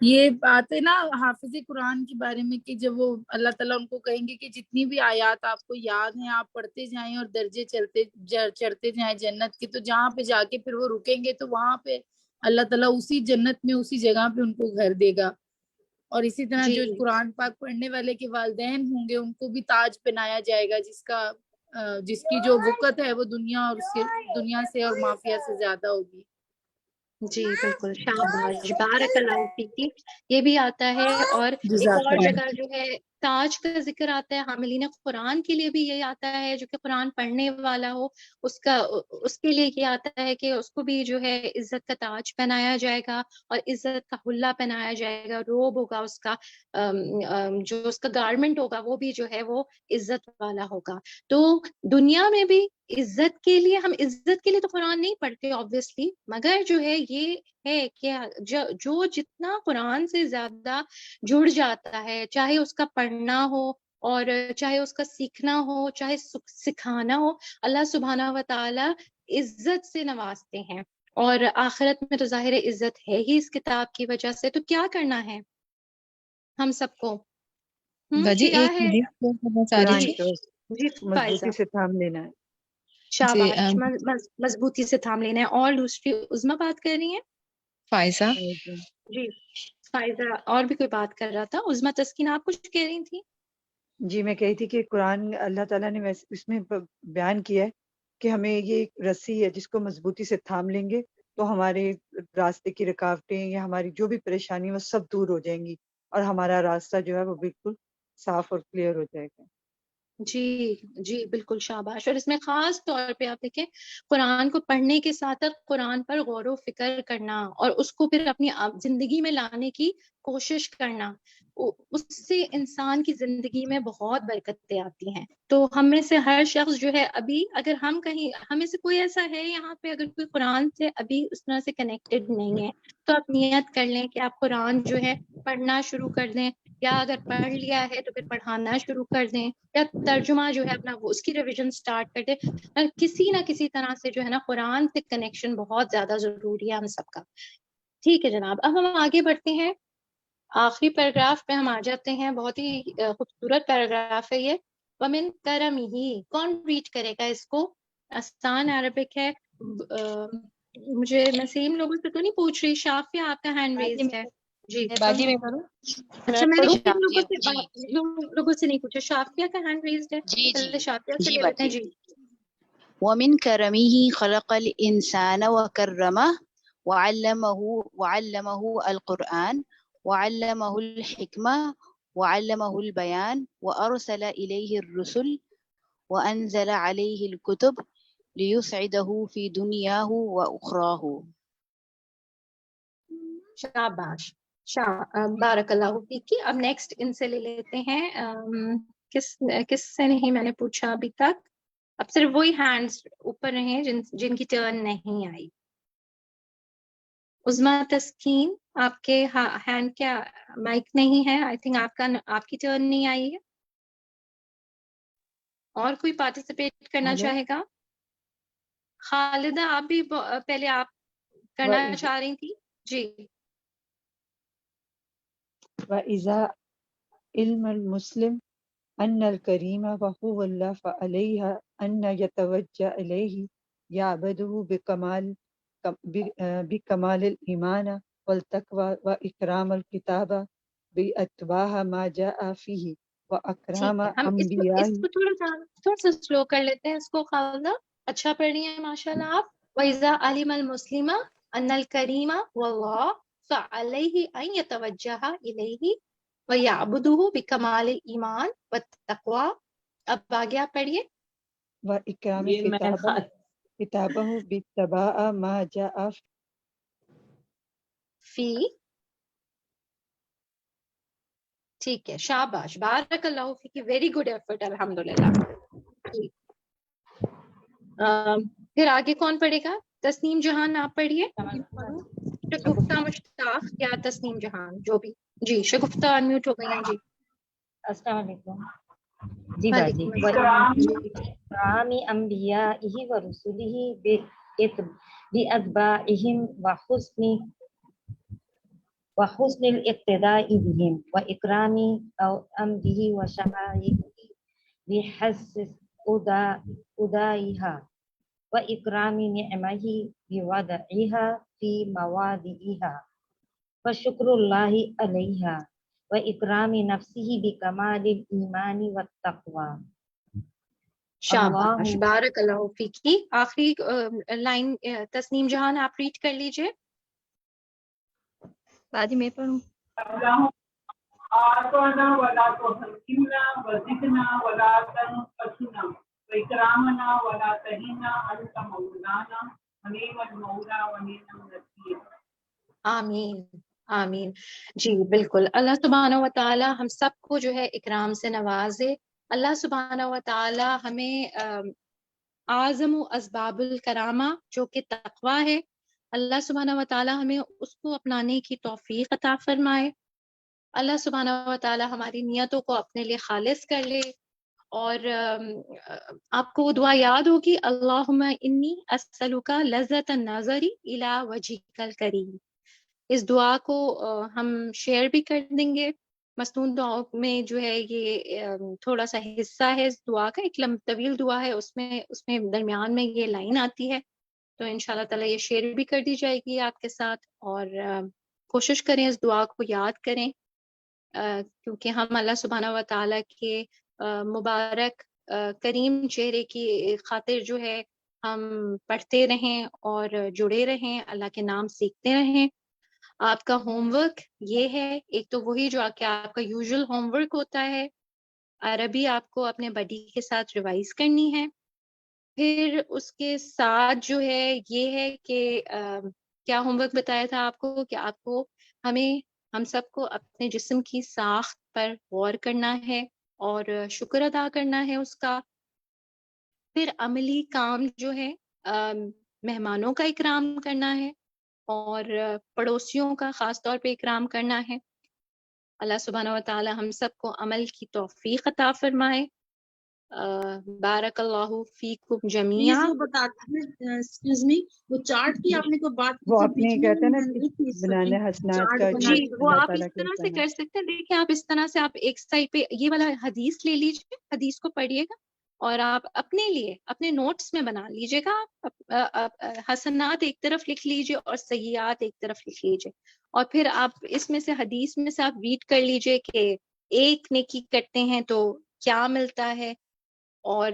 Speaker 6: یہ بات ہے نا حافظ قرآن کے بارے میں کہ جب وہ اللہ تعالیٰ ان کو کہیں گے کہ جتنی بھی آیات آپ کو یاد ہیں آپ پڑھتے جائیں اور درجے چڑھتے جائیں جنت کے، تو جہاں پہ جا کے پھر وہ رکیں گے تو وہاں پہ اللہ تعالیٰ اسی جنت میں اسی جگہ پہ ان کو گھر دے گا. اور اسی طرح جو قرآن پاک پڑھنے والے کے والدین ہوں گے ان کو بھی تاج پہنایا جائے گا جس کی جو وقت ہے وہ دنیا سے اور مافیا سے زیادہ ہوگی.
Speaker 3: جی بالکل، شاباش، بارک اللہ فیکی. یہ بھی آتا ہے. اور ایک
Speaker 6: جزاک
Speaker 3: اور
Speaker 6: اللہ.
Speaker 3: جگہ جو ہے تاج کا ذکر آتا ہے حاملین قرآن کے لیے بھی یہی آتا ہے، جو کہ قرآن پڑھنے والا ہو اس کے لیے یہ آتا ہے کہ اس کو بھی جو ہے عزت کا تاج پہنایا جائے گا اور عزت کا حلہ پہنایا جائے گا، روب ہوگا اس کا، جو اس کا گارمنٹ ہوگا وہ بھی جو ہے وہ عزت والا ہوگا. تو دنیا میں بھی عزت کے لیے، ہم عزت کے لیے تو قرآن نہیں پڑھتے آبویسلی، مگر جو ہے یہ ہے کہ جو جتنا قرآن سے زیادہ جڑ جاتا ہے، چاہے اس کا پڑھنا ہو اور چاہے اس کا سیکھنا ہو، چاہے سکھانا ہو، اللہ سبحانہ و تعالی عزت سے نوازتے ہیں. اور آخرت میں تو ظاہر عزت ہے ہی اس کتاب کی وجہ سے. تو کیا کرنا ہے ہم سب کو؟
Speaker 22: باجی
Speaker 3: کیا
Speaker 22: ایک
Speaker 3: ہے؟
Speaker 22: حدیث بتانا چاہ رہی
Speaker 3: جی
Speaker 22: تھی.
Speaker 3: جی فائزہ،
Speaker 13: مضبوطی سے تھام لینا ہے.
Speaker 3: شاباش، مضبوطی سے تھام لینا ہے. اور دوسری عظما بات کر رہی ہیں؟
Speaker 22: فائزہ.
Speaker 3: جی فائزہ اور بھی کوئی بات کر رہا تھا. عظما تسکین آپ کچھ کہہ رہی تھی؟
Speaker 13: جی میں کہی تھی کہ قرآن اللہ تعالیٰ نے اس میں بیان کیا ہے کہ ہمیں یہ ایک رسی ہے جس کو مضبوطی سے تھام لیں گے تو ہمارے راستے کی رکاوٹیں یا ہماری جو بھی پریشانی وہ سب دور ہو جائیں گی اور ہمارا راستہ جو ہے وہ بالکل صاف اور کلیئر ہو جائے گا.
Speaker 3: جی جی بالکل، شاباش. اور اس میں خاص طور پہ آپ دیکھیں قرآن کو پڑھنے کے ساتھ قرآن پر غور و فکر کرنا اور اس کو پھر اپنی زندگی میں لانے کی کوشش کرنا، اس سے انسان کی زندگی میں بہت برکتیں آتی ہیں. تو ہم میں سے ہر شخص جو ہے ابھی اگر ہم کہیں، ہمیں سے کوئی ایسا ہے یہاں پہ اگر کوئی قرآن سے ابھی اس طرح سے کنیکٹڈ نہیں ہے تو آپ نیت کر لیں کہ آپ قرآن جو ہے پڑھنا شروع کر دیں، یا اگر پڑھ لیا ہے تو پھر پڑھانا شروع کر دیں، یا ترجمہ جو ہے اپنا اس کی ریویژن سٹارٹ کر دیں. کسی نہ کسی طرح سے جو ہے نا قرآن سے کنیکشن بہت زیادہ ضروری ہے ہم سب کا. ٹھیک ہے جناب، اب ہم آگے بڑھتے ہیں. آخری پیراگراف پہ ہم آ جاتے ہیں. بہت ہی خوبصورت پیراگراف ہے یہ. ومن کرمہ، کون ریڈ کرے گا اس کو؟ آسان عربک ہے. مجھے میں سیم لوگوں سے تو نہیں پوچھ رہی. شافیہ آپ کا ہینڈ ریزڈ ہے. جی
Speaker 22: باجی میں کروں؟
Speaker 3: اچھا، میں نے کن لوگوں سے نہیں پوچھا. شافیہ کا ہینڈ ریزڈ ہے. پہلے شافیہ سے لے لیتے ہیں. جی.
Speaker 15: ومن کرمه خلق الإنسان وكرمه وعلمه القرآن وعلمه الحكمة وعلمه البيان وأرسل إليه الرسل وأنزل عليه الكتب ليسعده في دنياه وأخراه.
Speaker 3: شاباش، بارک اللہ فیکی. اب نیکسٹ ان سے لے لیتے ہیں. کس سے نہیں میں نے پوچھا ابھی تک؟ اب صرف وہی ہینڈز اوپر رہے جن کی ٹرن نہیں آئی. عظما تسکین، آپ کے ہینڈ کیا مائک نہیں ہے؟ آئی تھنک آپ کی ٹرن نہیں آئی ہے. اور کوئی پارٹیسپیٹ کرنا چاہے گا؟ خالدہ آپ بھی پہلے آپ کرنا چاہ رہی تھی. جی.
Speaker 13: وَإِذَا علم المسلم أن الكريم وهو الله فعليها أن يتوجه إليه يعبده بكمال الإيمان والتقوى وإكرام الكتاب بأتباع ما جاء فيه وأكرام أنبيائه.
Speaker 3: اس کو تھوڑا سا سلو کر لیتے ہیں. اس کو خالدہ اچھا پڑھ رہی ہیں ماشاء اللہ آپ. وَإِذَا عَلِمَ الْمُسْلِمَ أَنَّ الْكَرِيمَ وَاللَّهُ فَعَلَيْهِ أَن يَتَوَجَّهَ إِلَيْهِ وَيَعْبُدُهُ بِكَمَالِ الْإِيمَانِ وَالتَّقْوَى. اب آگے آپ پڑھیے.
Speaker 13: وَإِكْرَامِ كِتَابَهُ بِاتِّبَاعِ مَا جَاءَ
Speaker 3: فِي. ٹھیک ہے، شاباش، بارک اللہ فیکی. ویری گڈ ایفرٹ، الحمدللہ. پھر آگے کون پڑھے گا؟ تسنیم جہان آپ پڑھیے. شگفتہ مشتاق یا تسنیم جہان جو بھی. جی شگفتہ انمیوٹ ہو گئی ہیں. جی
Speaker 18: السلام علیکم. جی باجی. وَإِكْرَامِ أَنْبِيَائِهِ وَرُسُلِهِ بِأَتْبَاعِهِمْ وحسن الاقتداء بهم وإكرام أمره وشعائره بحسب أدائها وإكرام نعمه بوضعها في مواضعها وشكر الله عليها وإكرام نفسه بكمال الإيمان والتقوى.
Speaker 3: شاباش، بارک اللہ فیکی. آخری لائن تسنیم جہان آپ ریڈ کر لیجئے.
Speaker 8: باجی میں پڑھوں.
Speaker 17: آتنا ولا تحرمنا وزدنا ولا تنقصنا وإكرامنا ولا تهنا أنت مولانا ونعم المولى ونعم النصير.
Speaker 3: آمین آمین. جی بالکل، اللہ سبحانہ و تعالی ہم سب کو جو ہے اکرام سے نوازے. اللہ سبحانہ و تعالی ہمیں اعظم و اسباب الکرامہ جو کہ تقوی ہے، اللہ سبحانہ و تعالی ہمیں اس کو اپنانے کی توفیق عطا فرمائے. اللہ سبحانہ و تعالی ہماری نیتوں کو اپنے لیے خالص کر لے. اور آپ کو وہ دعا یاد ہوگی، اللہم انی اسألک لذت النظر الی وجہک الکریم. اس دعا کو ہم شیئر بھی کر دیں گے. مسنون دعاؤں میں جو ہے یہ تھوڑا سا حصہ ہے اس دعا کا، ایک طویل دعا ہے، اس میں درمیان میں یہ لائن آتی ہے. تو انشاءاللہ تعالیٰ یہ شیئر بھی کر دی جائے گی آپ کے ساتھ. اور کوشش کریں اس دعا کو یاد کریں، کیونکہ ہم اللہ سبحانہ و تعالیٰ کے مبارک کریم چہرے کی خاطر جو ہے ہم پڑھتے رہیں اور جڑے رہیں، اللہ کے نام سیکھتے رہیں. آپ کا ہوم ورک یہ ہے، ایک تو وہی جو کہ آپ کا یوزول ہوم ورک ہوتا ہے، عربی آپ کو اپنے بڈی کے ساتھ ریوائز کرنی ہے. پھر اس کے ساتھ جو ہے یہ ہے کہ کیا ہوم ورک بتایا تھا آپ کو کہ آپ کو ہم سب کو اپنے جسم کی ساخت پر غور کرنا ہے اور شکر ادا کرنا ہے اس کا. پھر عملی کام جو ہے مہمانوں کا اکرام کرنا ہے اور پڑوسیوں کا خاص طور پہ اکرام کرنا ہے. اللہ سبحانہ و تعالی ہم سب کو عمل کی توفیق عطا فرمائے. بارک اللہ فیکم جمیعا.
Speaker 7: ایکسکیوز می، وہ چارٹ کی آپ نے کوئی بات کی
Speaker 13: وہ
Speaker 7: تھی
Speaker 13: اپنے
Speaker 7: بیچ میں،
Speaker 13: کہتے ہیں نا
Speaker 7: میں نہیں تھی اس
Speaker 13: بنانے
Speaker 7: وقت،
Speaker 13: حسنات
Speaker 7: چارٹ
Speaker 13: کا
Speaker 7: بنا
Speaker 3: جی
Speaker 7: کے
Speaker 3: وہ
Speaker 13: اللہ
Speaker 3: آپ
Speaker 13: تعالیٰ
Speaker 3: اس
Speaker 13: کے
Speaker 3: طرح سے
Speaker 13: احسانات.
Speaker 3: کر سکتے ہیں. دیکھیں آپ اس طرح سے آپ ایک سائڈ پہ یہ والا حدیث لے لیجیے، حدیث کو پڑھیے گا اور آپ اپنے لیے اپنے نوٹس میں بنا لیجیے گا. حسنات ایک طرف لکھ لیجیے اور سیئات ایک طرف لکھ لیجیے. اور پھر آپ اس میں سے حدیث میں سے آپ ریڈ کر لیجیے کہ ایک نیکی کرتے ہیں تو کیا ملتا ہے، اور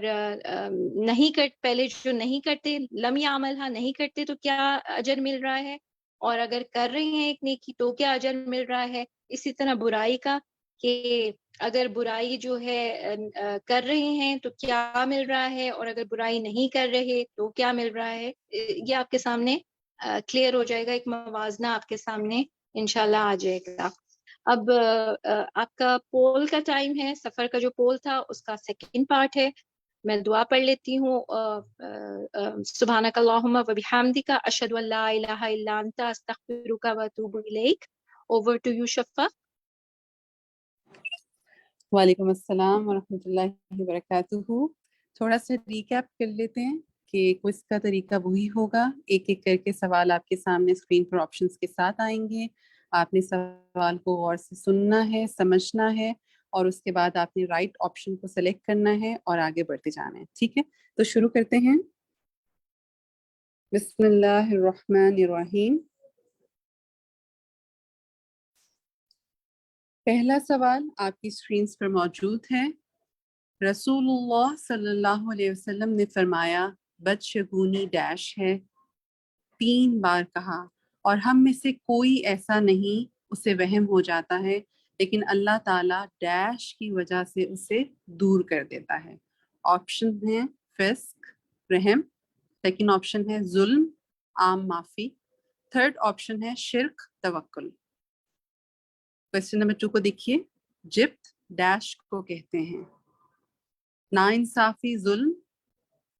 Speaker 3: پہلے جو نہیں کرتے لم یعملھا نہیں کرتے تو کیا اجر مل رہا ہے، اور اگر کر رہے ہیں ایک نیکی تو کیا اجر مل رہا ہے. اسی طرح برائی کا کہ اگر برائی جو ہے کر رہے ہیں تو کیا مل رہا ہے، اور اگر برائی نہیں کر رہے تو کیا مل رہا ہے. یہ آپ کے سامنے کلیئر ہو جائے گا، ایک موازنہ آپ کے سامنے انشاءاللہ آ جائے گا. اب آپ کا پول کا ٹائم ہے، سفر کا جو پول تھا اس کا سیکنڈ پارٹ ہے. میں دعا پڑھ لیتی ہوں. سبحانک اللہم و بحمدک اشہد ان لا الہ الا انت استغفرک و اتوب الیک. اوور ٹو یو شفا.
Speaker 2: وعلیکم السلام ورحمۃ اللہ وبرکاتہ. تھوڑا سا ریکیپ کر لیتے ہیں کہ کوئز کا طریقہ وہی ہوگا، ایک ایک کر کے سوال آپ کے سامنے اسکرین پر آپشنز کے ساتھ آئیں گے. آپ نے سوال کو غور سے سننا ہے، سمجھنا ہے، اور اس کے بعد آپ نے رائٹ آپشن کو سلیکٹ کرنا ہے اور آگے بڑھتے جانا ہے. ٹھیک ہے، تو شروع کرتے ہیں. بسم اللہ الرحمن الرحیم. پہلا سوال آپ کی اسکرینز پر موجود ہے. رسول اللہ صلی اللہ علیہ وسلم نے فرمایا بدشگونی ڈیش ہے، 3 بار کہا، اور ہم میں سے کوئی ایسا نہیں اسے وہم ہو جاتا ہے لیکن اللہ تعالیٰ ڈیش کی وجہ سے اسے دور کر دیتا ہے. آپشن ہیں فسق، رحم. سیکنڈ آپشن ہے ظلم، عام معافی. تھرڈ آپشن ہے شرک، توکل. کوشچن نمبر 2 کو دیکھیے. جبت ڈیش کو کہتے ہیں، ناانصافی ظلم،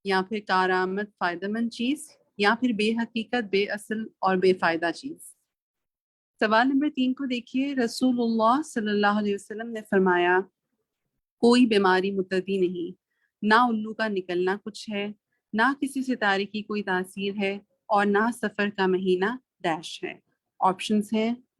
Speaker 2: یا پھر کارآمد فائدہ مند چیز، یا پھر بے حقیقت بے اصل اور بے فائدہ چیز. سوال نمبر 3 کو دیکھیے. رسول اللہ صلی اللہ علیہ وسلم نے فرمایا کوئی بیماری متعدی نہیں، نہ الو کا نکلنا کچھ ہے، نہ کسی ستارے کی کوئی تاثیر ہے، اور نہ سفر کا مہینہ ڈیش ہے. آپشنز ہیں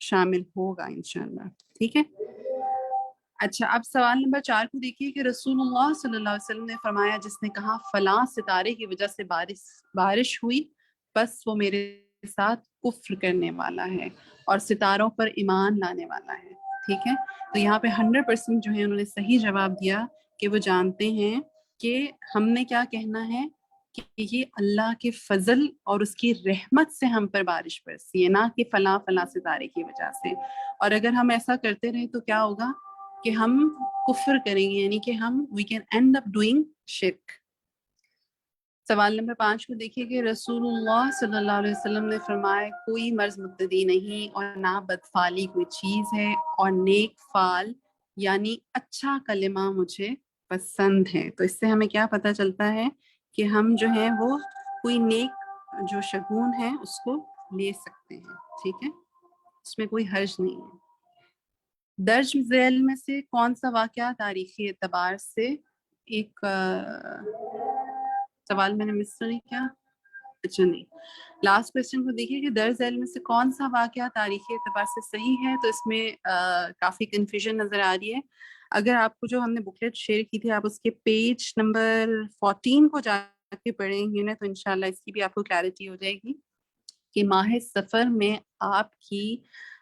Speaker 2: شامل ہوگا انشاءاللہ. ٹھیک ہے. اچھا اب سوال نمبر 4 کو دیکھیے کہ رسول اللہ صلی اللہ علیہ وسلم نے فرمایا جس نے کہا فلاں ستارے کی وجہ سے بارش ہوئی بس وہ میرے ساتھ کفر کرنے والا ہے اور ستاروں پر ایمان لانے والا ہے. ٹھیک ہے. تو یہاں پہ 100% جو ہے انہوں نے صحیح جواب دیا کہ وہ جانتے ہیں کہ ہم نے کیا کہنا ہے کہ یہ اللہ کے فضل اور اس کی رحمت سے ہم پر بارش برسی ہے، نہ کہ فلاں فلاں ستارے کی وجہ سے. اور اگر ہم ایسا کرتے رہے تو کیا ہوگا کہ ہم کفر کریں گے، یعنی کہ ہم we can end up doing شرک. سوال نمبر 5 کو دیکھیے کہ رسول اللہ صلی اللہ علیہ وسلم نے فرمایا کوئی مرض مبتدی نہیں اور نہ بدفعلی کوئی چیز ہے اور نیک فعل یعنی اچھا کلمہ مجھے پسند ہے. تو اس سے ہمیں کیا پتہ چلتا ہے کہ ہم جو ہے وہ کوئی نیک جو شگون ہے اس کو لے سکتے ہیں. ٹھیک ہے، اس میں کوئی حرج نہیں ہے. درج ذیل میں سے کون سا واقعہ تاریخی اعتبار سے ایک سوال میں نے مس نہیں کیا؟ اچھا نہیں. لاسٹ کوشچن کو دیکھیے کہ درج ذیل میں سے کون سا واقعہ تاریخی اعتبار سے صحیح ہے. تو اس میں کافی کنفیوژن نظر آ رہی ہے. اگر آپ کو جو ہم نے بکلیٹ شیئر کی تھی آپ اس کے پیج نمبر 14 کو جا کے پڑھیں گے نا تو انشاءاللہ اس کی بھی آپ کو کلیئرٹی ہو جائے گی کہ ماہ سفر میں آپ کی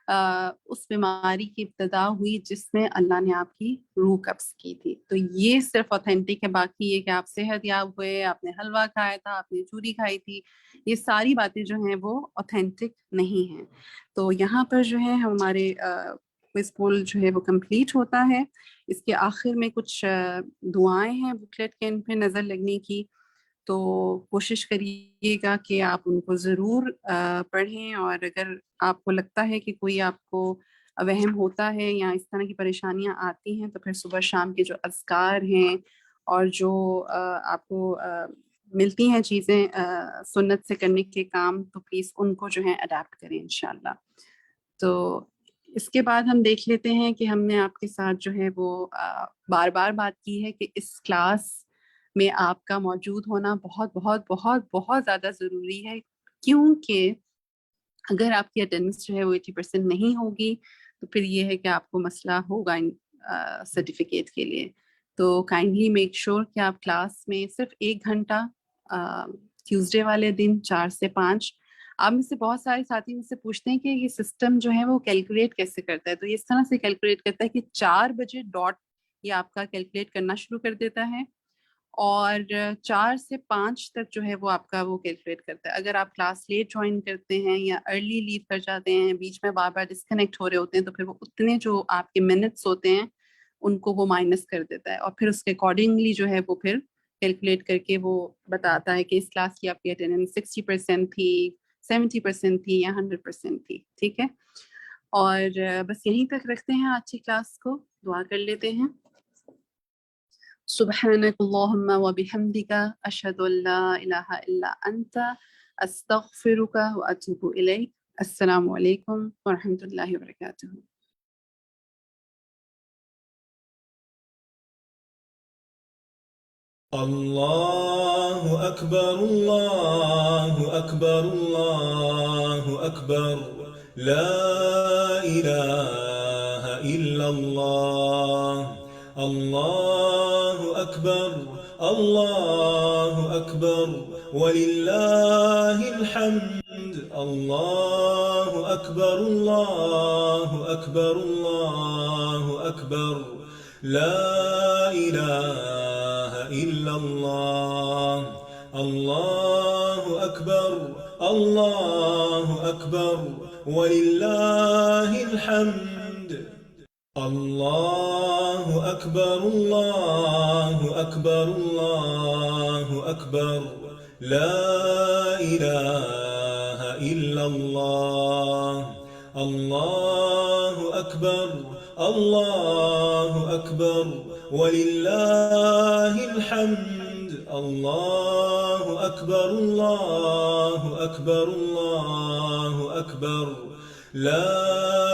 Speaker 2: اس بیماری کی ابتدا ہوئی جس میں اللہ نے آپ کی روح قبض کی تھی. تو یہ صرف اوتھینٹک ہے، باقی یہ کہ آپ صحت یاب ہوئے، آپ نے حلوہ کھایا تھا، آپ نے چوری کھائی تھی، یہ ساری باتیں جو ہیں وہ اوتھینٹک نہیں ہیں. تو یہاں پر جو ہے ہمارے کوئز پول جو ہے وہ کمپلیٹ ہوتا ہے. اس کے آخر میں کچھ دعائیں ہیں بکلیٹ کے ان پہ نظر لگنے کی، تو کوشش کریے گا کہ آپ ان کو ضرور پڑھیں. اور اگر آپ کو لگتا ہے کہ کوئی آپ کو وہم ہوتا ہے یا اس طرح کی پریشانیاں آتی ہیں تو پھر صبح شام کے جو اذکار ہیں اور جو آپ کو ملتی ہیں چیزیں سنت سے کرنے کے کام، تو پلیز ان کو جو ہے اڈاپٹ کریں انشاءاللہ. تو اس کے بعد ہم دیکھ لیتے ہیں کہ ہم نے آپ کے ساتھ جو ہے وہ بار بار بات کی ہے کہ اس کلاس میں آپ کا موجود ہونا بہت بہت بہت بہت زیادہ ضروری ہے، کیونکہ اگر آپ کی اٹینڈنس جو ہے وہ 80% نہیں ہوگی تو پھر یہ ہے کہ آپ کو مسئلہ ہوگا سرٹیفکیٹ کے لیے. تو کائنڈلی میک شور کہ آپ کلاس میں صرف 1 گھنٹہ ٹیوزڈے والے دن 4 سے 5. آپ میں سے بہت سارے ساتھی مجھ سے پوچھتے ہیں کہ یہ سسٹم جو ہے وہ کیلکولیٹ کیسے کرتا ہے. تو یہ اس طرح سے کیلکولیٹ کرتا ہے کہ 4 بجے ڈاٹ یہ آپ کا کیلکولیٹ کرنا شروع کر دیتا ہے اور 4 سے 5 تک جو ہے وہ آپ کا وہ کیلکولیٹ کرتا ہے. اگر آپ کلاس لیٹ جوائن کرتے ہیں یا ارلی لیو کر جاتے ہیں، بیچ میں بار بار ڈسکنیکٹ ہو رہے ہوتے ہیں، تو پھر وہ اتنے جو آپ کے منٹس ہوتے ہیں ان کو وہ مائنس کر دیتا ہے اور پھر اس کے اکارڈنگلی جو ہے وہ پھر کیلکولیٹ کر کے وہ بتاتا ہے کہ اس کلاس کی آپ کی اٹینڈنس 60% تھی، 70% تھی یا 100% تھی. ٹھیک ہے، اور بس یہیں تک رکھتے ہیں آج کی کلاس کو. دعا کر لیتے ہیں. سبحانک اللہم و بحمدک اشہد ان لا الہ الا انت استغفرک و اتوب الیک. السلام علیکم ورحمۃ اللہ وبرکاتہ.
Speaker 19: اللہ اکبر اللہ اکبر اللہ اکبر لا الہ الا اللہ. اللہ اکبر اللہ اکبر وللہ الحمد. اللہ اکبر اللہ اکبر اللہ اکبر لا الہ الا اللہ. اللہ اکبر اللہ اکبر وللہ الحمد. اللہ اکبر اللہ اکبر اللہ اکبر لا الہ الا اللہ. اللہ اکبر اللہ اکبر وللہ الحمد. اللہ اکبر اللہ اکبر اللہ اکبر لا